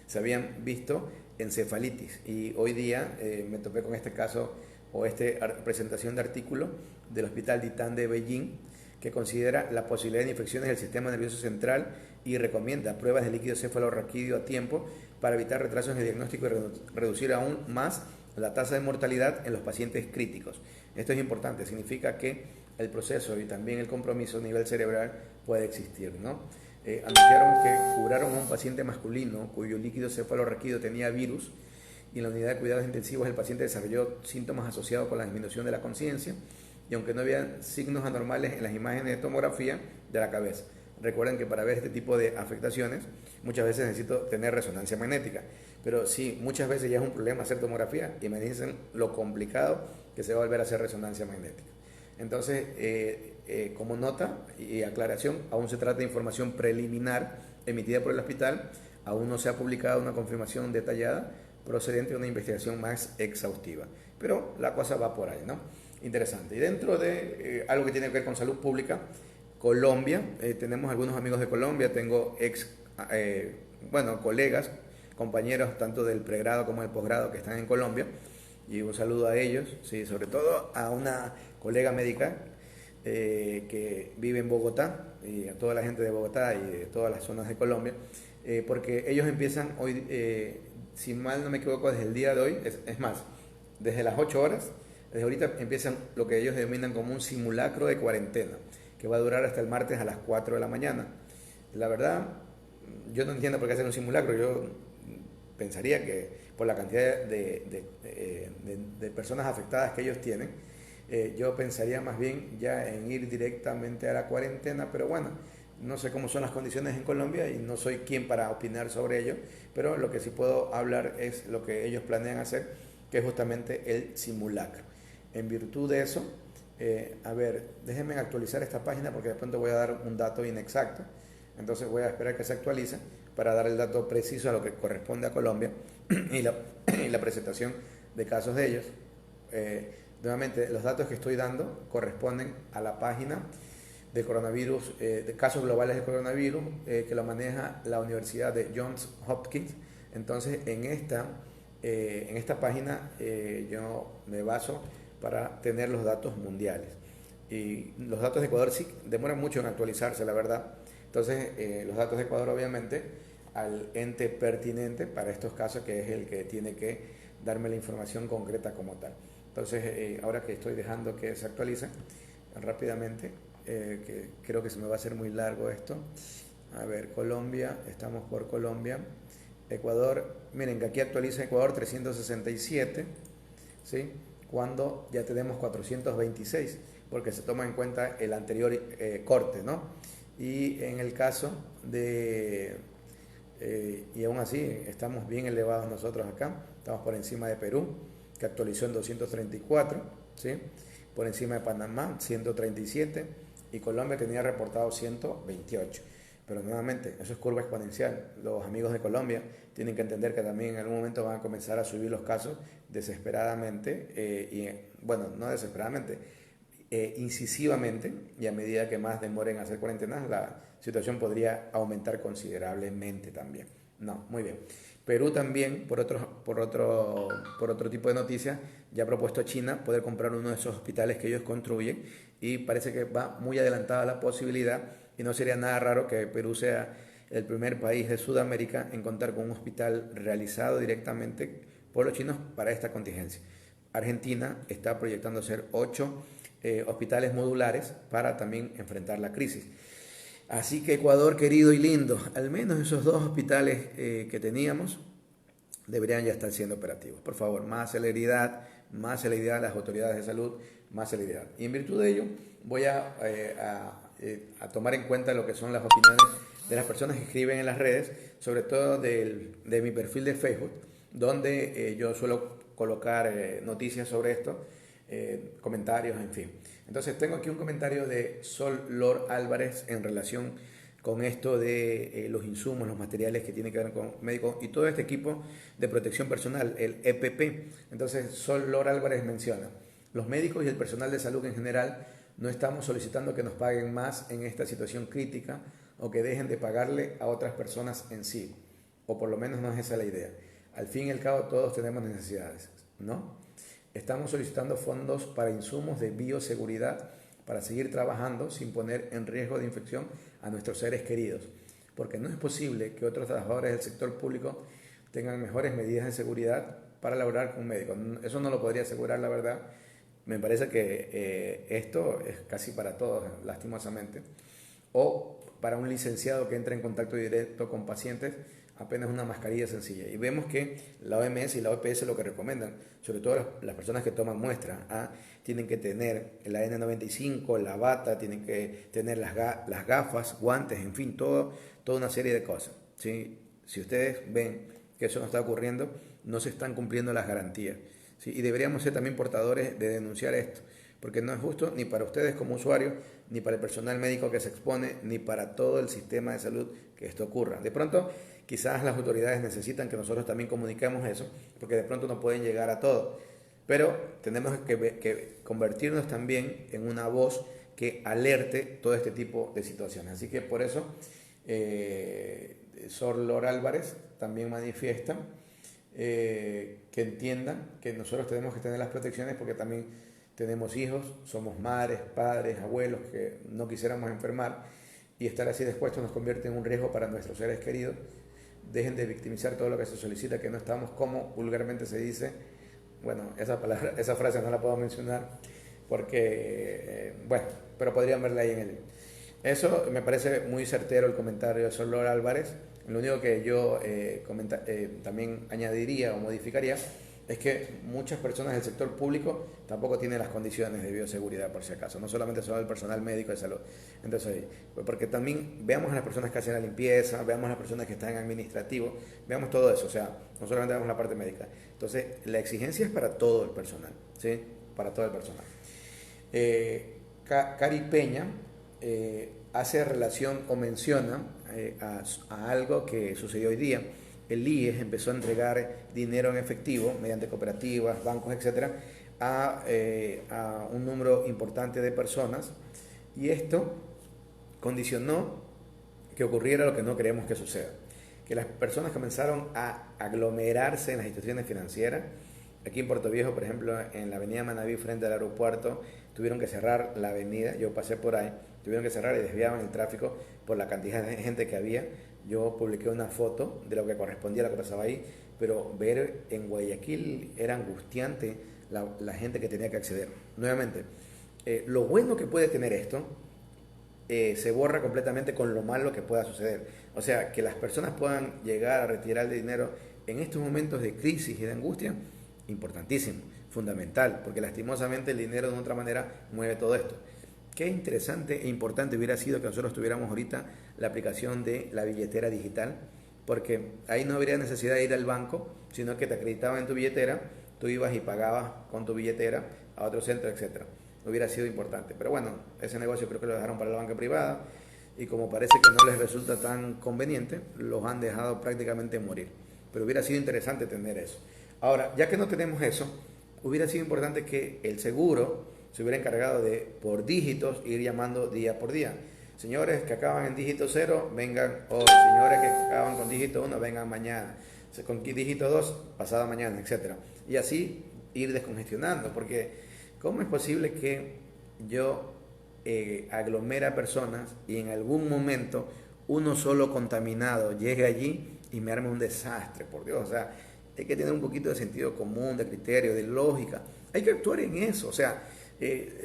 se habían visto encefalitis. Y hoy día me topé con este caso o esta presentación de artículo del Hospital Ditán de Beijing, que considera la posibilidad de infecciones del sistema nervioso central y recomienda pruebas de líquido cefalorraquídeo a tiempo para evitar retrasos en el diagnóstico y reducir aún más la tasa de mortalidad en los pacientes críticos. Esto es importante, significa que el proceso y también el compromiso a nivel cerebral puede existir, ¿no? Anunciaron que curaron a un paciente masculino cuyo líquido cefalorraquídeo tenía virus y en la unidad de cuidados intensivos el paciente desarrolló síntomas asociados con la disminución de la conciencia y aunque no había signos anormales en las imágenes de tomografía de la cabeza. Recuerden que para ver este tipo de afectaciones muchas veces necesito tener resonancia magnética, pero sí, muchas veces ya es un problema hacer tomografía, imagínense lo complicado que se va a volver a hacer resonancia magnética. Entonces, como nota y aclaración, aún se trata de información preliminar emitida por el hospital, aún no se ha publicado una confirmación detallada procedente de una investigación más exhaustiva, pero la cosa va por ahí, ¿no? Interesante. Y dentro de algo que tiene que ver con salud pública, Colombia, tenemos algunos amigos de Colombia, tengo colegas, compañeros tanto del pregrado como del posgrado que están en Colombia, y un saludo a ellos, sí, sobre todo a una colega médica que vive en Bogotá, y a toda la gente de Bogotá y de todas las zonas de Colombia, porque ellos empiezan hoy, si mal no me equivoco, desde el día de hoy, es más, desde las 8 horas, desde ahorita empiezan lo que ellos denominan como un simulacro de cuarentena, que va a durar hasta el martes a las 4 de la mañana. La verdad, yo no entiendo por qué hacer un simulacro. Yo pensaría que por la cantidad de personas afectadas que ellos tienen, yo pensaría más bien ya en ir directamente a la cuarentena, pero bueno, no sé cómo son las condiciones en Colombia y no soy quien para opinar sobre ello, pero lo que sí puedo hablar es lo que ellos planean hacer, que es justamente el simulacro. En virtud de eso, a ver, déjenme actualizar esta página porque de pronto voy a dar un dato inexacto, entonces voy a esperar que se actualice para dar el dato preciso a lo que corresponde a Colombia y la presentación de casos de ellos. Nuevamente, los datos que estoy dando corresponden a la página de coronavirus, de casos globales de coronavirus, que lo maneja la Universidad de Johns Hopkins. Entonces, en esta página yo me baso para tener los datos mundiales. Y los datos de Ecuador sí demoran mucho en actualizarse, la verdad. Entonces, los datos de Ecuador, obviamente, al ente pertinente para estos casos, que es el que tiene que darme la información concreta como tal. Entonces, ahora que estoy dejando que se actualice rápidamente, que creo que se me va a hacer muy largo esto. A ver, Colombia, estamos por Colombia. Ecuador, miren que aquí actualiza Ecuador 367, ¿sí? Cuando ya tenemos 426, porque se toma en cuenta el anterior corte, ¿no? Y en el caso de, y aún así estamos bien elevados nosotros acá, estamos por encima de Perú, que actualizó en 234, ¿sí? Por encima de Panamá, 137, y Colombia tenía reportado 128. pero nuevamente, eso es curva exponencial. Los amigos de Colombia tienen que entender que también en algún momento van a comenzar a subir los casos desesperadamente, bueno, no desesperadamente, incisivamente, y a medida que más demoren a hacer cuarentenas, la situación podría aumentar considerablemente también. No, muy bien. Perú también, por otro tipo de noticias, ya ha propuesto a China poder comprar uno de esos hospitales que ellos construyen y parece que va muy adelantada la posibilidad y no sería nada raro que Perú sea el primer país de Sudamérica en contar con un hospital realizado directamente por los chinos para esta contingencia. Argentina está proyectando hacer 8 hospitales modulares para también enfrentar la crisis. Así que Ecuador querido y lindo, al menos esos 2 hospitales que teníamos deberían ya estar siendo operativos. Por favor, más celeridad a las autoridades de salud, más celeridad. Y en virtud de ello voy a tomar en cuenta lo que son las opiniones de las personas que escriben en las redes, sobre todo de mi perfil de Facebook, donde yo suelo colocar noticias sobre esto, comentarios, en fin. Entonces tengo aquí un comentario de Sol Lor Álvarez en relación con esto de los insumos, los materiales que tienen que ver con médicos y todo este equipo de protección personal, el EPP. Entonces Sol Lor Álvarez menciona, los médicos y el personal de salud en general no estamos solicitando que nos paguen más en esta situación crítica o que dejen de pagarle a otras personas en sí, o por lo menos no es esa la idea. Al fin y al cabo todos tenemos necesidades, ¿no? Estamos solicitando fondos para insumos de bioseguridad para seguir trabajando sin poner en riesgo de infección a nuestros seres queridos, porque no es posible que otros trabajadores del sector público tengan mejores medidas de seguridad para laborar con un médico. Eso no lo podría asegurar, la verdad. Me parece que esto es casi para todos, lastimosamente. O para un licenciado que entra en contacto directo con pacientes, apenas una mascarilla sencilla. Y vemos que la OMS y la OPS lo que recomiendan, sobre todo las personas que toman muestras, tienen que tener el N95, la bata, tienen que tener las gafas, guantes, en fin, toda una serie de cosas, ¿sí? Si ustedes ven que eso no está ocurriendo, no se están cumpliendo las garantías, ¿sí? Y deberíamos ser también portadores de denunciar esto, porque no es justo ni para ustedes como usuarios, ni para el personal médico que se expone, ni para todo el sistema de salud que esto ocurra. De pronto, quizás las autoridades necesitan que nosotros también comuniquemos eso, porque de pronto no pueden llegar a todo. Pero tenemos que convertirnos también en una voz que alerte todo este tipo de situaciones. Así que por eso, Sor Lor Álvarez también manifiesta que entiendan que nosotros tenemos que tener las protecciones porque también tenemos hijos, somos madres, padres, abuelos que no quisiéramos enfermar y estar así expuestos nos convierte en un riesgo para nuestros seres queridos. Dejen de victimizar todo lo que se solicita, que no estamos como vulgarmente se dice. Bueno, esa frase no la puedo mencionar porque, bueno, pero podrían verla ahí en el... Eso me parece muy certero el comentario de Sol Lor Álvarez. Lo único que yo también añadiría o modificaría es que muchas personas del sector público tampoco tienen las condiciones de bioseguridad, por si acaso, no solamente son el personal médico de salud. Entonces, porque también veamos a las personas que hacen la limpieza, veamos a las personas que están en administrativo, veamos todo eso, o sea, no solamente veamos la parte médica. Entonces, la exigencia es para todo el personal, ¿sí? Para todo el personal. Cari Peña hace relación o menciona a algo que sucedió hoy día. El IES empezó a entregar dinero en efectivo mediante cooperativas, bancos, etcétera, a un número importante de personas y esto condicionó que ocurriera lo que no queremos que suceda, que las personas comenzaron a aglomerarse en las instituciones financieras. Aquí en Puerto Viejo, por ejemplo, en la avenida Manaví frente al aeropuerto, tuvieron que cerrar la avenida, yo pasé por ahí, tuvieron que cerrar y desviaban el tráfico por la cantidad de gente que había. Yo publiqué una foto de lo que correspondía a lo que pasaba ahí, pero ver en Guayaquil era angustiante la gente que tenía que acceder. Nuevamente, lo bueno que puede tener esto se borra completamente con lo malo que pueda suceder. O sea, que las personas puedan llegar a retirar el dinero en estos momentos de crisis y de angustia, importantísimo, fundamental, porque lastimosamente el dinero de otra manera mueve todo esto. Qué interesante e importante hubiera sido que nosotros tuviéramos ahorita la aplicación de la billetera digital, porque ahí no habría necesidad de ir al banco, sino que te acreditaba en tu billetera, tú ibas y pagabas con tu billetera a otro centro, etcétera. Hubiera sido importante. Pero bueno, ese negocio creo que lo dejaron para la banca privada y como parece que no les resulta tan conveniente, los han dejado prácticamente morir. Pero hubiera sido interesante tener eso. Ahora, ya que no tenemos eso, hubiera sido importante que el seguro se hubiera encargado de, por dígitos, ir llamando día por día. Señores que acaban en dígito 0, vengan hoy. Señores que acaban con dígito 1, vengan mañana. Con dígito 2, pasado mañana, etc. Y así ir descongestionando, porque ¿cómo es posible que yo aglomere a personas y en algún momento uno solo contaminado llegue allí y me arme un desastre? Por Dios, o sea, hay que tener un poquito de sentido común, de criterio, de lógica. Hay que actuar en eso. O sea,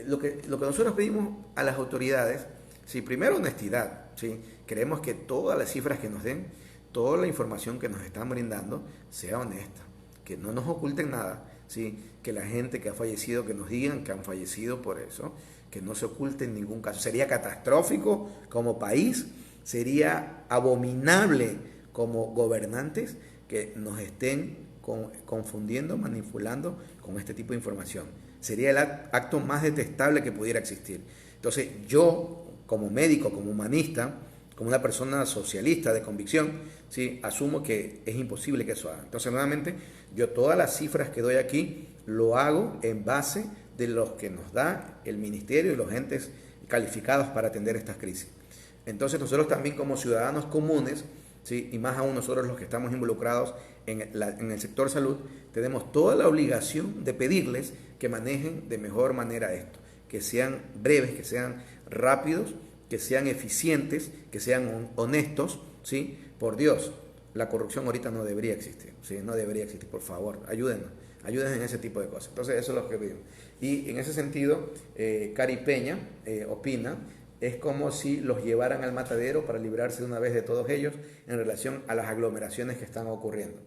lo que nosotros pedimos a las autoridades, sí, primero honestidad. ¿Sí? Queremos que todas las cifras que nos den, toda la información que nos están brindando, sea honesta. Que no nos oculten nada. ¿Sí? Que la gente que ha fallecido, que nos digan que han fallecido por eso, que no se oculte en ningún caso. Sería catastrófico como país, sería abominable como gobernantes que nos estén confundiendo, manipulando con este tipo de información. Sería el acto más detestable que pudiera existir. Entonces yo, como médico, como humanista, como una persona socialista de convicción, ¿sí? Asumo que es imposible que eso haga. Entonces, nuevamente, yo todas las cifras que doy aquí lo hago en base de los que nos da el ministerio y los entes calificados para atender estas crisis. Entonces, nosotros también como ciudadanos comunes, ¿sí? Y más aún nosotros los que estamos involucrados en el sector salud, tenemos toda la obligación de pedirles que manejen de mejor manera esto, que sean breves, que sean rápidos, que sean eficientes, que sean honestos, ¿sí? Por Dios, la corrupción ahorita no debería existir, ¿sí? No debería existir, por favor, ayúdenos en ese tipo de cosas. Entonces eso es lo que vimos. Y en ese sentido, Cari Peña opina, es como si los llevaran al matadero para librarse de una vez de todos ellos en relación a las aglomeraciones que están ocurriendo.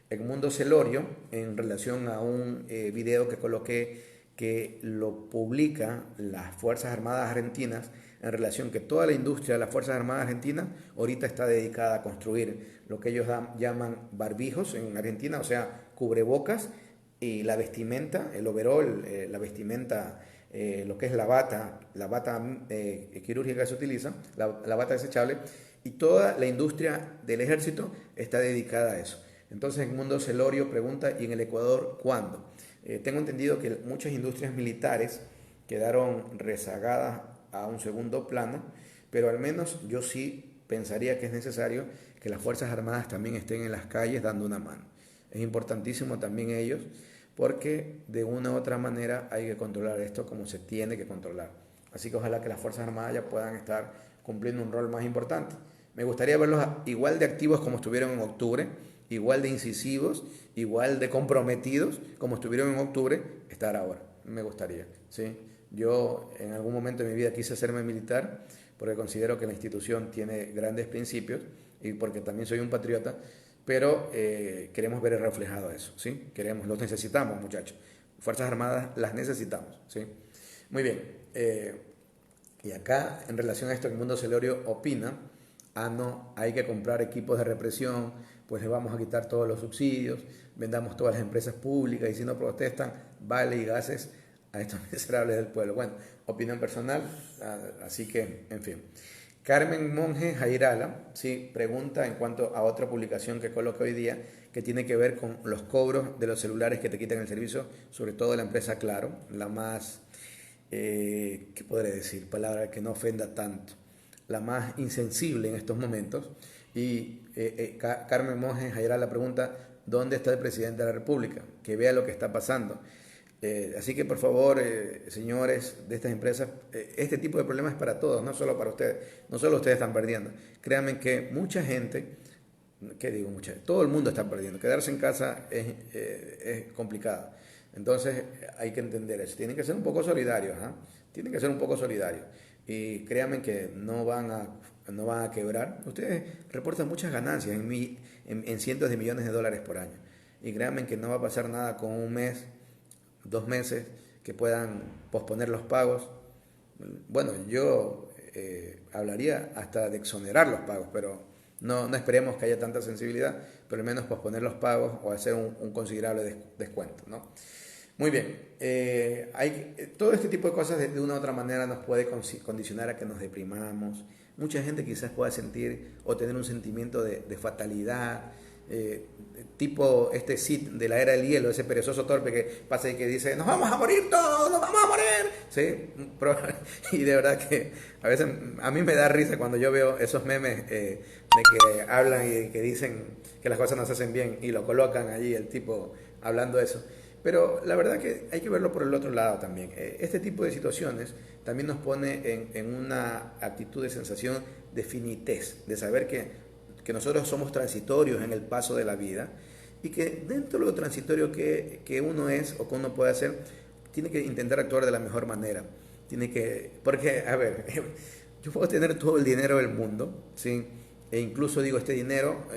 Edmundo Celorio, en relación a un video que coloqué que lo publica las Fuerzas Armadas Argentinas, en relación que toda la industria de las Fuerzas Armadas Argentinas ahorita está dedicada a construir lo que ellos llaman barbijos en Argentina, o sea, cubrebocas, y la vestimenta, el overol, la vestimenta, lo que es la bata quirúrgica que se utiliza, la bata desechable, y toda la industria del ejército está dedicada a eso. Entonces Edmundo Celorio pregunta, ¿y en el Ecuador cuándo? Tengo entendido que muchas industrias militares quedaron rezagadas a un segundo plano, pero al menos yo sí pensaría que es necesario que las Fuerzas Armadas también estén en las calles dando una mano. Es importantísimo también ellos, porque de una u otra manera hay que controlar esto como se tiene que controlar. Así que ojalá que las Fuerzas Armadas ya puedan estar cumpliendo un rol más importante. Me gustaría verlos igual de activos como estuvieron en octubre, igual de incisivos, igual de comprometidos como estuvieron en octubre, estar ahora. Me gustaría, ¿sí? Yo en algún momento de mi vida quise hacerme militar porque considero que la institución tiene grandes principios y porque también soy un patriota, pero queremos ver reflejado eso, ¿sí? Los necesitamos, muchachos. Fuerzas Armadas las necesitamos, ¿sí? Muy bien. Y acá, en relación a esto, el Mundo Celorio opina, no, hay que comprar equipos de represión, pues les vamos a quitar todos los subsidios, vendamos todas las empresas públicas y si no protestan, vale y gases a estos miserables del pueblo. Bueno, opinión personal, así que, en fin. Carmen Monge Jairala, sí, pregunta en cuanto a otra publicación que coloqué hoy día que tiene que ver con los cobros de los celulares que te quitan el servicio, sobre todo de la empresa Claro, la más, ¿qué podré decir? Palabra que no ofenda tanto, la más insensible en estos momentos. Y Carmen Monge Jairala pregunta, ¿dónde está el presidente de la República? Que vea lo que está pasando. Así que por favor, señores de estas empresas, este tipo de problemas es para todos, no solo para ustedes. No solo ustedes están perdiendo. Créanme que mucha gente, ¿qué digo mucha gente? Todo el mundo está perdiendo. Quedarse en casa es complicado. Entonces hay que entender eso. Tienen que ser un poco solidarios, ¿eh? Tienen que ser un poco solidarios. Y créanme que no van a quebrar. Ustedes reportan muchas ganancias en cientos de millones de dólares por año. Y créanme que no va a pasar nada con un mes, 2 meses, que puedan posponer los pagos. Bueno, yo hablaría hasta de exonerar los pagos, pero no esperemos que haya tanta sensibilidad, pero al menos posponer los pagos o hacer un considerable descuento, ¿no? Muy bien. Todo este tipo de cosas de una u otra manera nos puede condicionar a que nos deprimamos. Mucha gente quizás pueda sentir o tener un sentimiento de fatalidad, tipo este Sid de la era del hielo, ese perezoso torpe que pasa y que dice, nos vamos a morir todos, nos vamos a morir. ¿Sí? Y de verdad que a veces a mí me da risa cuando yo veo esos memes de que hablan y que dicen que las cosas no se hacen bien y lo colocan allí el tipo hablando eso. Pero la verdad que hay que verlo por el otro lado también. Este tipo de situaciones también nos pone en una actitud de sensación de finitez, de saber que nosotros somos transitorios en el paso de la vida y que dentro de lo transitorio que uno es o que uno puede hacer, tiene que intentar actuar de la mejor manera. Porque, a ver, yo puedo tener todo el dinero del mundo, ¿sí? E incluso digo, este dinero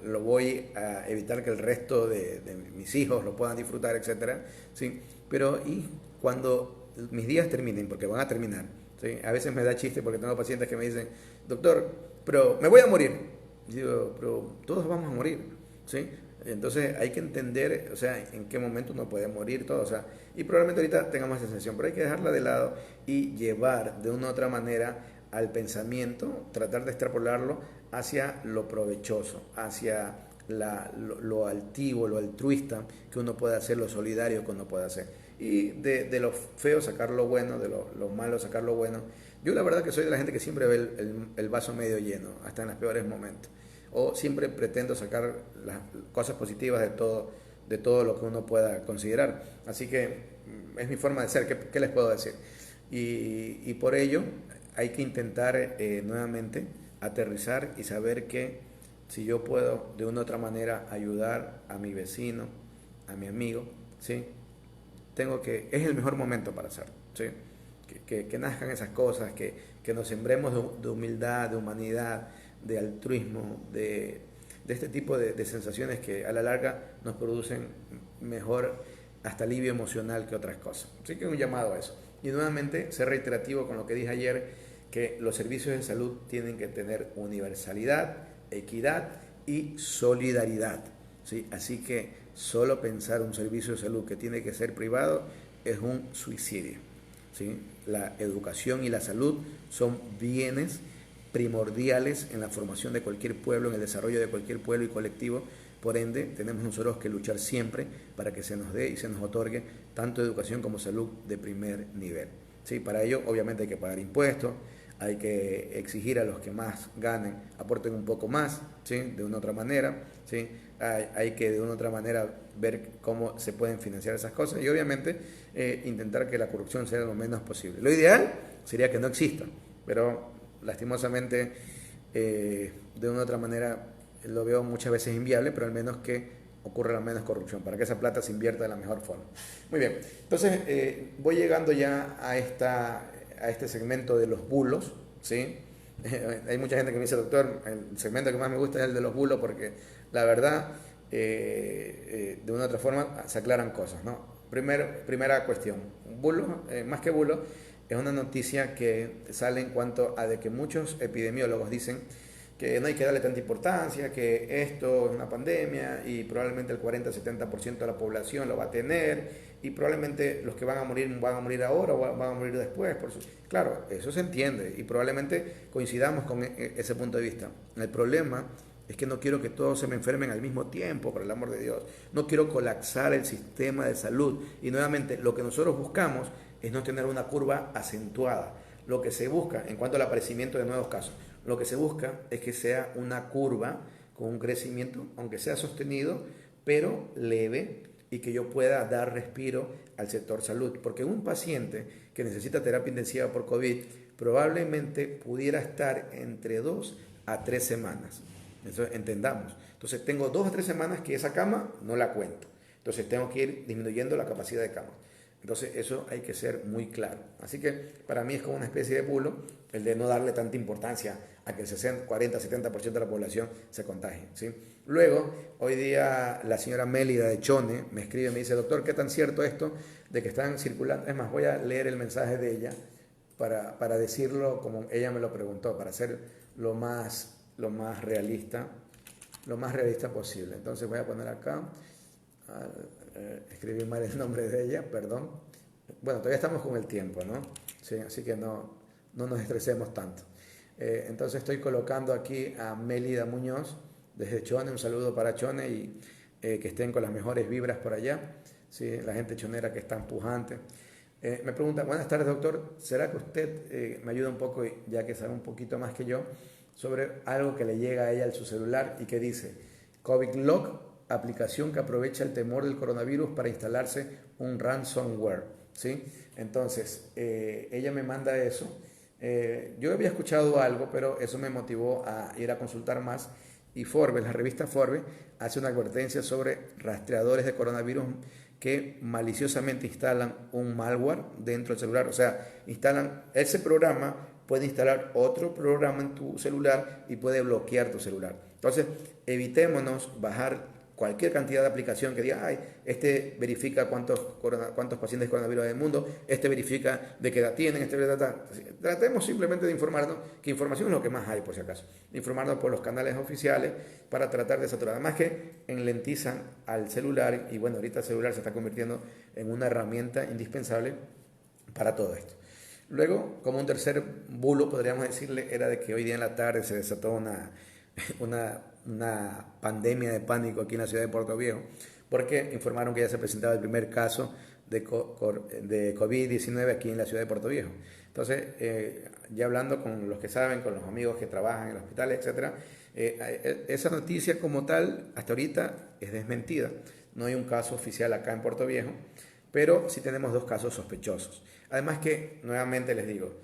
lo voy a evitar que el resto de mis hijos lo puedan disfrutar, etcétera, ¿sí? Pero y cuando mis días terminen, porque van a terminar, ¿sí? A veces me da chiste porque tengo pacientes que me dicen, doctor, pero me voy a morir. Y digo, pero todos vamos a morir, ¿sí? Entonces hay que entender, o sea, en qué momento uno puede morir, todo, o sea, y probablemente ahorita tengamos esa sensación, pero hay que dejarla de lado y llevar de una u otra manera al pensamiento, tratar de extrapolarlo hacia lo provechoso, hacia lo altivo, lo altruista que uno puede hacer, lo solidario que uno puede hacer. Y de lo feo sacar lo bueno, de lo malo sacar lo bueno. Yo la verdad que soy de la gente que siempre ve el vaso medio lleno, hasta en los peores momentos. O siempre pretendo sacar las cosas positivas de todo lo que uno pueda considerar. Así que es mi forma de ser, ¿qué les puedo decir? Y por ello hay que intentar nuevamente aterrizar y saber que si yo puedo de una u otra manera ayudar a mi vecino, a mi amigo, ¿sí? Es el mejor momento para hacerlo, ¿sí? Que nazcan esas cosas, que nos sembremos de humildad, de humanidad, de altruismo, de este tipo de sensaciones que a la larga nos producen mejor hasta alivio emocional que otras cosas. Así que un llamado a eso. Y nuevamente, ser reiterativo con lo que dije ayer, que los servicios de salud tienen que tener universalidad, equidad y solidaridad, ¿sí? Así que solo pensar un servicio de salud que tiene que ser privado es un suicidio, ¿sí? La educación y la salud son bienes primordiales en la formación de cualquier pueblo, en el desarrollo de cualquier pueblo y colectivo. Por ende, tenemos nosotros que luchar siempre para que se nos dé y se nos otorgue tanto educación como salud de primer nivel, ¿sí? Para ello, obviamente, hay que pagar impuestos, hay que exigir a los que más ganen, aporten un poco más, ¿sí? De una u otra manera, ¿sí? Hay que de una u otra manera ver cómo se pueden financiar esas cosas y obviamente intentar que la corrupción sea lo menos posible. Lo ideal sería que no exista, pero lastimosamente de una u otra manera lo veo muchas veces inviable, pero al menos que ocurra la menos corrupción, para que esa plata se invierta de la mejor forma. Muy bien, entonces voy llegando ya a este segmento de los bulos, ¿sí? Hay mucha gente que me dice, doctor, el segmento que más me gusta es el de los bulos porque la verdad, de una u otra forma, se aclaran cosas, ¿no? Primera cuestión, bulo, más que bulo, es una noticia que sale en cuanto a de que muchos epidemiólogos dicen que no hay que darle tanta importancia, que esto es una pandemia y probablemente el 40-70% de la población lo va a tener y probablemente los que van a morir ahora o van a morir después. Claro, eso se entiende y probablemente coincidamos con ese punto de vista. El problema es que no quiero que todos se me enfermen al mismo tiempo, por el amor de Dios. No quiero colapsar el sistema de salud. Y nuevamente, lo que nosotros buscamos es no tener una curva acentuada. Lo que se busca en cuanto al aparecimiento de nuevos casos, lo que se busca es que sea una curva con un crecimiento, aunque sea sostenido, pero leve y que yo pueda dar respiro al sector salud. Porque un paciente que necesita terapia intensiva por COVID probablemente pudiera estar entre 2 a 3 semanas. Eso entendamos. Entonces tengo 2 a 3 semanas que esa cama no la cuento. Entonces tengo que ir disminuyendo la capacidad de cama. Entonces eso hay que ser muy claro. Así que para mí es como una especie de bulo el de no darle tanta importancia a que el 40-70% de la población se contagie, ¿sí? Luego, hoy día la señora Mélida de Chone me escribe y me dice, doctor, ¿qué tan cierto esto de que están circulando? Es más, voy a leer el mensaje de ella para decirlo como ella me lo preguntó, para ser lo más realista posible. Entonces voy a poner acá, escribí mal el nombre de ella, perdón. Bueno, todavía estamos con el tiempo, ¿no? Sí, así que no nos estresemos tanto. Entonces estoy colocando aquí a Mélida Muñoz desde Chone, un saludo para Chone y que estén con las mejores vibras por allá, ¿sí? La gente chonera que está empujante. Me pregunta, buenas tardes doctor, ¿será que usted me ayuda un poco, ya que sabe un poquito más que yo, sobre algo que le llega a ella al su celular y que dice, COVID Lock, aplicación que aprovecha el temor del coronavirus para instalarse un ransomware, ¿sí? Entonces, ella me manda eso. Yo había escuchado algo, pero eso me motivó a ir a consultar más y Forbes, la revista Forbes, hace una advertencia sobre rastreadores de coronavirus que maliciosamente instalan un malware dentro del celular. O sea, instalan ese programa, puede instalar otro programa en tu celular y puede bloquear tu celular. Entonces, evitémonos bajar cualquier cantidad de aplicación que diga, ay, este verifica cuántos pacientes de coronavirus hay en el mundo, este verifica de qué edad tienen, tratemos simplemente de informarnos, que información es lo que más hay por si acaso, informarnos por los canales oficiales para tratar de saturar, además que enlentizan al celular y bueno, ahorita el celular se está convirtiendo en una herramienta indispensable para todo esto. Luego, como un tercer bulo, podríamos decirle, era de que hoy día en la tarde se desató una pandemia de pánico aquí en la ciudad de Puerto Viejo, porque informaron que ya se presentaba el primer caso de COVID-19 aquí en la ciudad de Puerto Viejo. Entonces, ya hablando con los que saben, con los amigos que trabajan en el hospital, etc., esa noticia como tal, hasta ahorita, es desmentida. No hay un caso oficial acá en Puerto Viejo, pero sí tenemos 2 casos sospechosos. Además que, nuevamente les digo,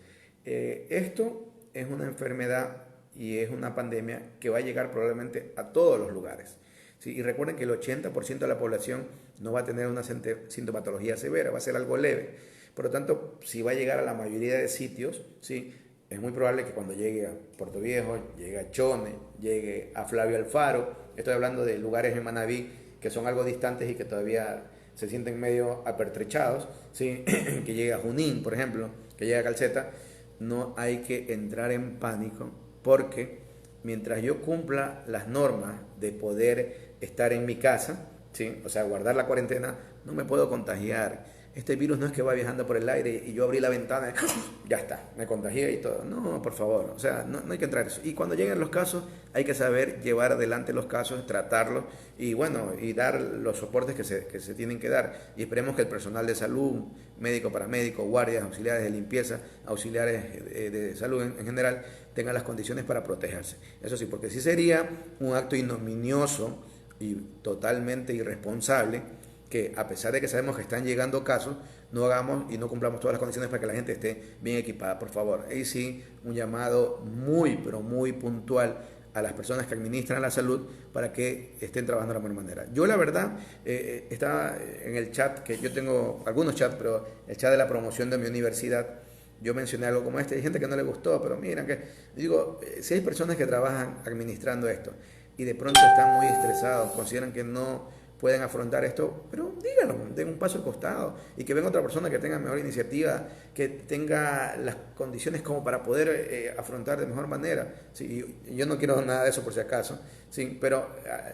esto es una enfermedad y es una pandemia que va a llegar probablemente a todos los lugares. ¿Sí? Y recuerden que el 80% de la población no va a tener una sintomatología severa, va a ser algo leve. Por lo tanto, si va a llegar a la mayoría de sitios, ¿sí? Es muy probable que cuando llegue a Puerto Viejo, llegue a Chone, llegue a Flavio Alfaro, estoy hablando de lugares en Manabí que son algo distantes y que todavía se sienten medio apertrechados, ¿sí? Que llegue a Junín, por ejemplo, que llegue a Calceta, no hay que entrar en pánico, porque mientras yo cumpla las normas de poder estar en mi casa, ¿sí? O sea, guardar la cuarentena, no me puedo contagiar. Este virus no es que va viajando por el aire y yo abrí la ventana y ya está, me contagié y todo. No, por favor, o sea, no hay que entrar en eso. Y cuando lleguen los casos, hay que saber llevar adelante los casos, tratarlos y bueno, y dar los soportes que se tienen que dar. Y esperemos que el personal de salud, médico, paramédico, guardias, auxiliares de limpieza, auxiliares de salud en general, tengan las condiciones para protegerse. Eso sí, porque sí sería un acto ignominioso y totalmente irresponsable que a pesar de que sabemos que están llegando casos, no hagamos y no cumplamos todas las condiciones para que la gente esté bien equipada, por favor. Ahí sí, un llamado muy, pero muy puntual a las personas que administran la salud para que estén trabajando de la mejor manera. Yo la verdad, estaba en el chat, que yo tengo algunos chats, pero el chat de la promoción de mi universidad, yo mencioné algo como este, hay gente que no le gustó, pero miren que, digo, si hay personas que trabajan administrando esto y de pronto están muy estresados, consideran que no pueden afrontar esto, pero díganlo, den un paso al costado y que venga otra persona que tenga mejor iniciativa, que tenga las condiciones como para poder afrontar de mejor manera. Sí, yo no quiero nada de eso por si acaso, sí, pero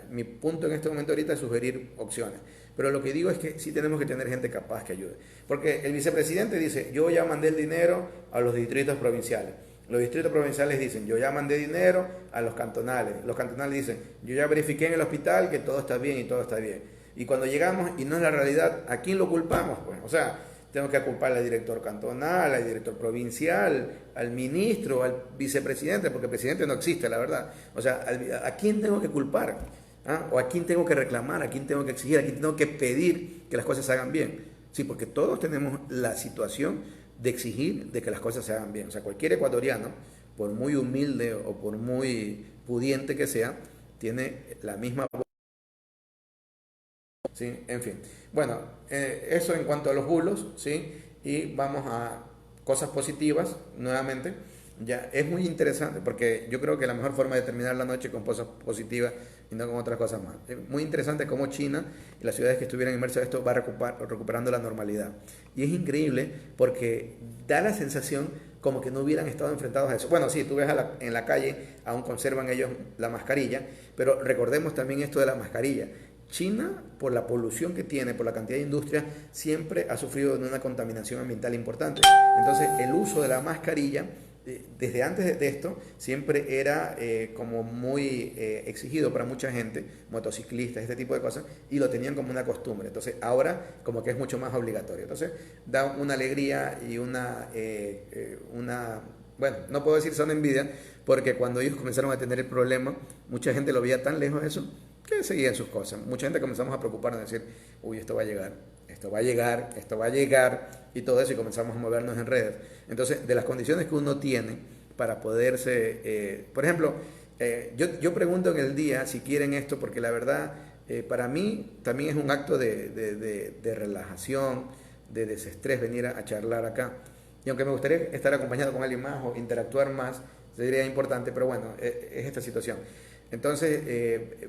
mi punto en este momento ahorita es sugerir opciones. Pero lo que digo es que sí tenemos que tener gente capaz que ayude. Porque el vicepresidente dice, yo ya mandé el dinero a los distritos provinciales. Los distritos provinciales dicen, yo ya mandé dinero a los cantonales. Los cantonales dicen, yo ya verifiqué en el hospital que todo está bien y todo está bien. Y cuando llegamos y no es la realidad, ¿a quién lo culpamos? Pues, o sea, tengo que culpar al director cantonal, al director provincial, al ministro, al vicepresidente, porque el presidente no existe, la verdad. O sea, ¿a quién tengo que culpar? ¿Ah? ¿O a quién tengo que reclamar? ¿A quién tengo que exigir? ¿A quién tengo que pedir que las cosas se hagan bien? Sí, porque todos tenemos la situación de exigir de que las cosas se hagan bien. O sea, cualquier ecuatoriano, por muy humilde o por muy pudiente que sea, tiene la misma voz. ¿Sí? En fin. Bueno, eso en cuanto a los bulos, ¿sí? Y vamos a cosas positivas, nuevamente. Ya, es muy interesante, porque yo creo que la mejor forma de terminar la noche con cosas positivas y no con otras cosas más. Es muy interesante cómo China y las ciudades que estuvieran inmersas en esto va recuperando la normalidad. Y es increíble porque da la sensación como que no hubieran estado enfrentados a eso. Bueno, sí, tú ves en la calle, aún conservan ellos la mascarilla, pero recordemos también esto de la mascarilla. China, por la polución que tiene, por la cantidad de industria, siempre ha sufrido de una contaminación ambiental importante. Entonces, el uso de la mascarilla, desde antes de esto, siempre era como muy exigido para mucha gente, motociclistas, este tipo de cosas, y lo tenían como una costumbre. Entonces, ahora como que es mucho más obligatorio. Entonces, da una alegría y bueno, no puedo decir son envidia, porque cuando ellos comenzaron a tener el problema, mucha gente lo veía tan lejos de eso, que seguían sus cosas. Mucha gente comenzamos a preocuparnos, a decir, uy, esto va a llegar, esto va a llegar, esto va a llegar, y todo eso, y comenzamos a movernos en redes. Entonces, de las condiciones que uno tiene para poderse, por ejemplo, yo pregunto en el día si quieren esto, porque la verdad, para mí también es un acto de relajación, de desestrés venir a charlar acá. Y aunque me gustaría estar acompañado con alguien más o interactuar más, sería importante, pero bueno, es esta situación. Entonces,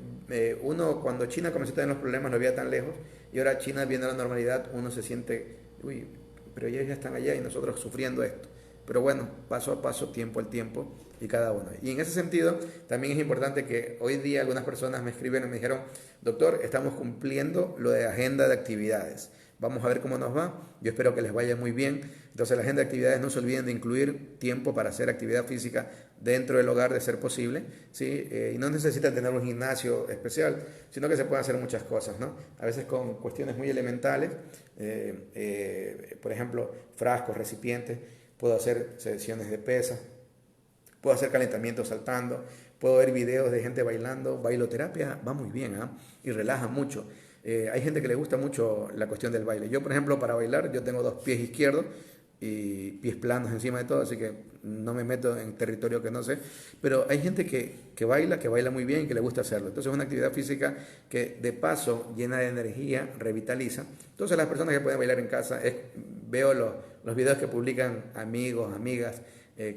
uno cuando China comenzó a tener los problemas lo veía tan lejos, y ahora China viendo la normalidad, uno se siente, uy, pero ellos ya están allá y nosotros sufriendo esto. Pero bueno, paso a paso, tiempo al tiempo, y cada uno. Y en ese sentido, también es importante que hoy día algunas personas me escriben y me dijeron, doctor, estamos cumpliendo lo de agenda de actividades. Vamos a ver cómo nos va. Yo espero que les vaya muy bien. Entonces, la agenda de actividades, no se olviden de incluir tiempo para hacer actividad física dentro del hogar, de ser posible, ¿sí? Y no necesitan tener un gimnasio especial, sino que se pueden hacer muchas cosas, ¿no? A veces con cuestiones muy elementales, por ejemplo, frascos, recipientes, puedo hacer sesiones de pesas, puedo hacer calentamiento saltando, puedo ver videos de gente bailando. Bailoterapia va muy bien, ¿eh? Y relaja mucho. Hay gente que le gusta mucho la cuestión del baile. Yo, por ejemplo, para bailar, yo tengo 2 pies izquierdos y pies planos encima de todo, así que no me meto en territorio que no sé. Pero hay gente que baila muy bien y que le gusta hacerlo. Entonces es una actividad física que de paso llena de energía, revitaliza. Entonces las personas que pueden bailar en casa, veo los videos que publican amigos, amigas,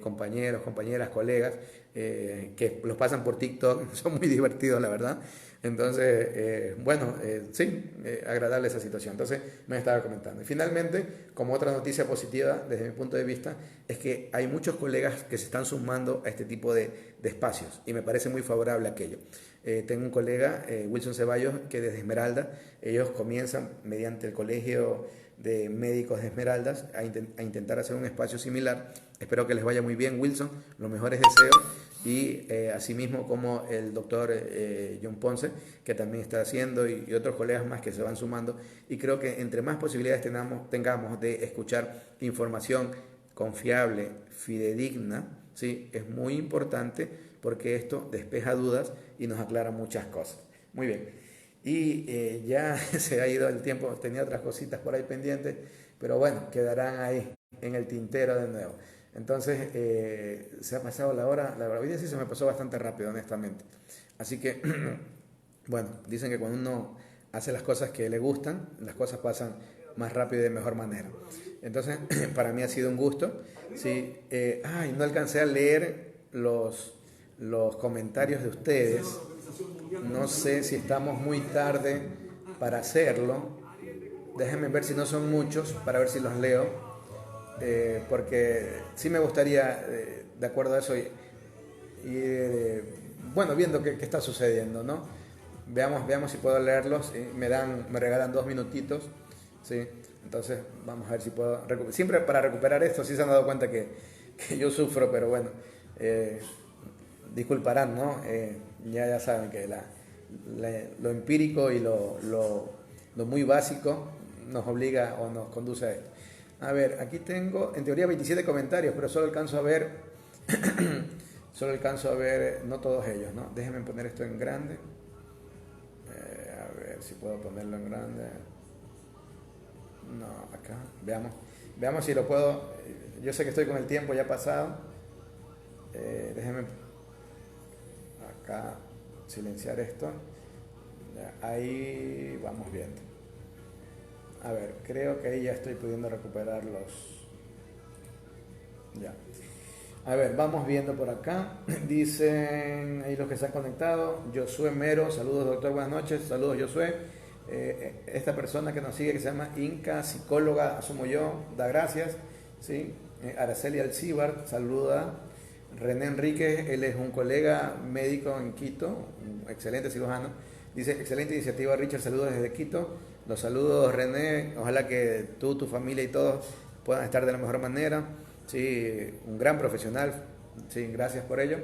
compañeros, compañeras, colegas, que los pasan por TikTok, son muy divertidos, la verdad. Entonces, bueno, sí, agradable esa situación. Entonces, me estaba comentando. Y finalmente, como otra noticia positiva desde mi punto de vista, es que hay muchos colegas que se están sumando a este tipo de espacios, y me parece muy favorable aquello. Tengo un colega, Wilson Ceballos, que desde Esmeralda, ellos comienzan mediante el Colegio de Médicos de Esmeraldas a intentar hacer un espacio similar. Espero que les vaya muy bien, Wilson, los mejores deseos. Y asimismo como el doctor John Ponce, que también está haciendo, y otros colegas más que se van sumando. Y creo que entre más posibilidades tengamos de escuchar información confiable, fidedigna, ¿sí? Es muy importante, porque esto despeja dudas y nos aclara muchas cosas. Muy bien. Y ya se ha ido el tiempo, tenía otras cositas por ahí pendientes, pero bueno, quedarán ahí en el tintero de nuevo. Entonces, se ha pasado la hora, la verdad sí se me pasó bastante rápido, honestamente. Así que, bueno, dicen que cuando uno hace las cosas que le gustan, las cosas pasan más rápido y de mejor manera. Entonces, para mí ha sido un gusto. Sí, no alcancé a leer los comentarios de ustedes. No sé si estamos muy tarde para hacerlo. Déjenme ver si no son muchos, para ver si los leo. Porque sí me gustaría, de acuerdo a eso, bueno, viendo qué está sucediendo, ¿no? Veamos si puedo leerlos. Me regalan 2 minutitos, ¿sí? Entonces vamos a ver si puedo siempre para recuperar esto. Sí se han dado cuenta que yo sufro, pero bueno, disculparán, ¿no? Ya saben que lo empírico y lo muy básico nos obliga o nos conduce a esto. A ver, aquí tengo en teoría 27 comentarios, pero solo alcanzo a ver no todos ellos, ¿no? Déjenme poner esto en grande. A ver si puedo ponerlo en grande. No, acá, veamos si lo puedo. Yo sé que estoy con el tiempo ya pasado. Déjenme acá silenciar esto. Ahí vamos viendo. A ver, creo que ahí ya estoy pudiendo recuperar ya. A ver, vamos viendo por acá. Dicen ahí los que se han conectado. Josué Mero, saludos doctor, buenas noches. Saludos Josué. Esta persona que nos sigue, que se llama Inca, psicóloga, asumo yo, da gracias. ¿Sí? Araceli Alcíbar, saluda. René Enríquez, él es un colega médico en Quito, un excelente cirujano. Dice, excelente iniciativa Richard, saludos desde Quito. Los saludos René, ojalá que tú, tu familia y todos puedan estar de la mejor manera. Sí, un gran profesional, sí, gracias por ello.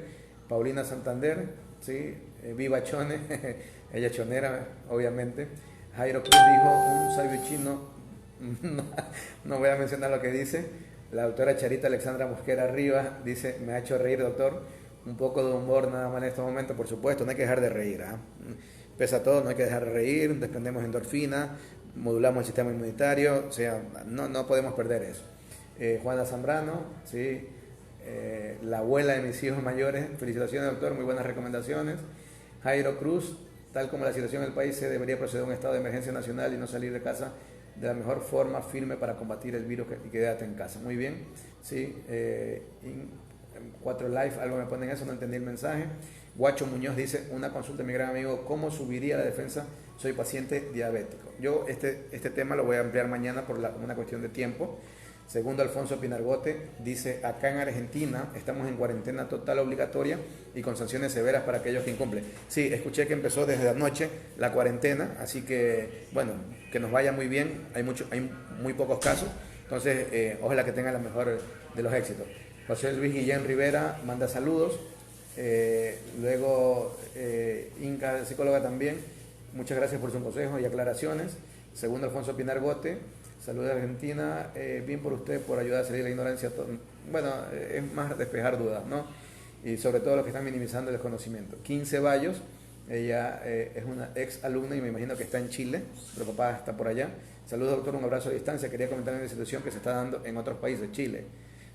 Paulina Santander, sí, viva Chone, ella chonera, obviamente. Jairo Cruz dijo, un sabio chino, no voy a mencionar lo que dice. La doctora Charita Alexandra Mosquera Rivas dice, me ha hecho reír, doctor. Un poco de humor nada más en este momento, por supuesto, no hay que dejar de reír. Pese a todo, no hay que dejar de reír, desprendemos endorfina, modulamos el sistema inmunitario, o sea, no podemos perder eso. Juana Zambrano, ¿sí? La abuela de mis hijos mayores, felicitaciones doctor, muy buenas recomendaciones. Jairo Cruz, tal como la situación del país, se debería proceder a un estado de emergencia nacional y no salir de casa de la mejor forma firme para combatir el virus y quédate en casa. Muy bien, ¿sí? 4 Live, algo me ponen eso, no entendí el mensaje. Guacho Muñoz dice, una consulta mi gran amigo, ¿cómo subiría la defensa? Soy paciente diabético. Yo este tema lo voy a ampliar mañana por una cuestión de tiempo. Segundo Alfonso Pinargote dice, acá en Argentina estamos en cuarentena total obligatoria y con sanciones severas para aquellos que incumplen. Sí, escuché que empezó desde anoche la cuarentena, así que bueno, que nos vaya muy bien, hay muy pocos casos, entonces ojalá que tengan la mejor de los éxitos. José Luis Guillén Rivera manda saludos, luego Inca, psicóloga también, muchas gracias por sus consejos y aclaraciones. Segundo Alfonso Pinargote, saludos de Argentina, bien por usted por ayudar a salir de la ignorancia. Bueno, es más despejar dudas, ¿no? Y sobre todo los que están minimizando el desconocimiento. 15 Ceballos, ella es una ex alumna y me imagino que está en Chile, pero papá está por allá. Saludos doctor, un abrazo a distancia. Quería comentar una situación que se está dando en otros países, Chile.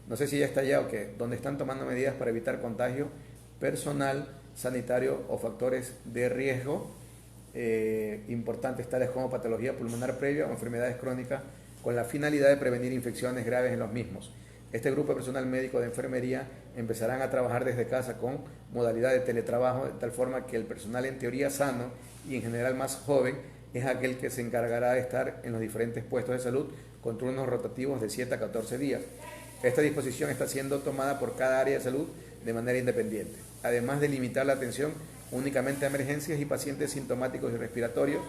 No sé si ya está allá o qué, donde están tomando medidas para evitar contagio personal, sanitario o factores de riesgo importantes tales como patología pulmonar previa o enfermedades crónicas con la finalidad de prevenir infecciones graves en los mismos. Este grupo de personal médico de enfermería empezarán a trabajar desde casa con modalidad de teletrabajo de tal forma que el personal en teoría sano y en general más joven es aquel que se encargará de estar en los diferentes puestos de salud con turnos rotativos de 7 a 14 días. Esta disposición está siendo tomada por cada área de salud de manera independiente, además de limitar la atención únicamente a emergencias y pacientes sintomáticos y respiratorios.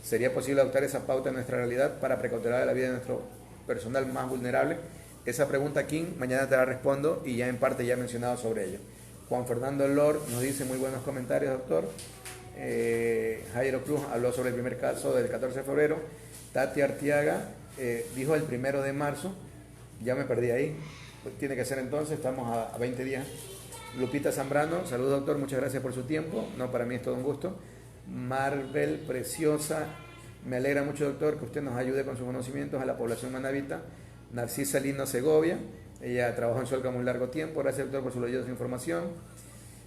¿Sería posible adoptar esa pauta en nuestra realidad para precautelar la vida de nuestro personal más vulnerable? Esa pregunta, King, mañana te la respondo y ya en parte ya he mencionado sobre ello. Juan Fernando Lor nos dice muy buenos comentarios, doctor. Jairo Cruz habló sobre el primer caso del 14 de febrero. Tati Artiaga dijo el 1 de marzo. Ya me perdí ahí. Pues tiene que ser entonces, estamos a 20 días. Lupita Zambrano, saludos doctor, muchas gracias por su tiempo. No, para mí es todo un gusto. Marvel Preciosa, me alegra mucho doctor que usted nos ayude con sus conocimientos a la población manabita. Narcisa Lino Segovia, ella trabajó en Solcamo un largo tiempo, gracias doctor por su valiosa información.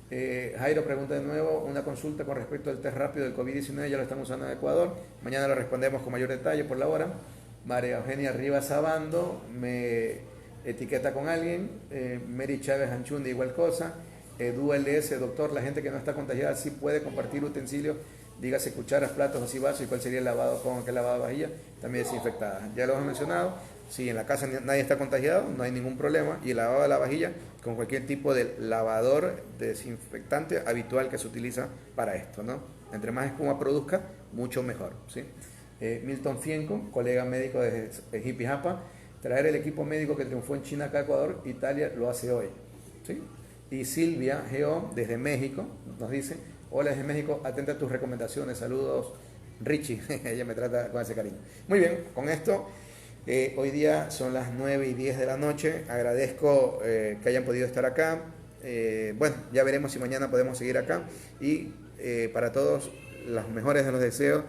Jairo pregunta de nuevo, una consulta con respecto al test rápido del COVID-19, ya lo estamos usando en Ecuador, mañana lo respondemos con mayor detalle por la hora. María Eugenia Rivas Sabando me etiqueta con alguien, Mary Chávez Anchundi igual cosa, Edu LS, doctor, la gente que no está contagiada sí puede compartir utensilios, dígase cucharas, platos, así vasos, y cuál sería el lavado con aquel lavado de vajilla, también desinfectada. Ya lo hemos mencionado, si en la casa nadie está contagiado, no hay ningún problema, y el lavado de la vajilla con cualquier tipo de lavador desinfectante habitual que se utiliza para esto, ¿no? Entre más espuma produzca, mucho mejor, ¿sí? Milton Fienco, colega médico de Jipijapa, traer el equipo médico que triunfó en China acá a Ecuador, Italia lo hace hoy, ¿sí? Y Silvia Geo desde México nos dice, hola desde México, atenta a tus recomendaciones, saludos Richie, ella me trata con ese cariño. Muy bien, con esto hoy día son las 9:10 de la noche, agradezco que hayan podido estar acá, bueno, ya veremos si mañana podemos seguir acá y para todos los mejores de los deseos,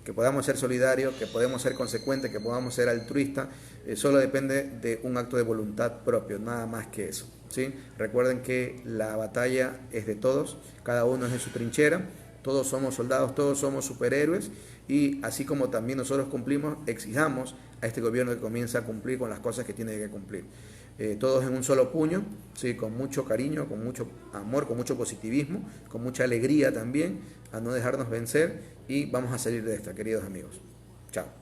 que podamos ser solidarios, que podamos ser consecuentes, que podamos ser altruistas, solo depende de un acto de voluntad propio, nada más que eso, ¿sí? Recuerden que la batalla es de todos, cada uno es en su trinchera, todos somos soldados, todos somos superhéroes y así como también nosotros cumplimos, exijamos a este gobierno que comience a cumplir con las cosas que tiene que cumplir. Todos en un solo puño, ¿sí? Con mucho cariño, con mucho amor, con mucho positivismo, con mucha alegría también, a no dejarnos vencer y vamos a salir de esta, queridos amigos. Chao.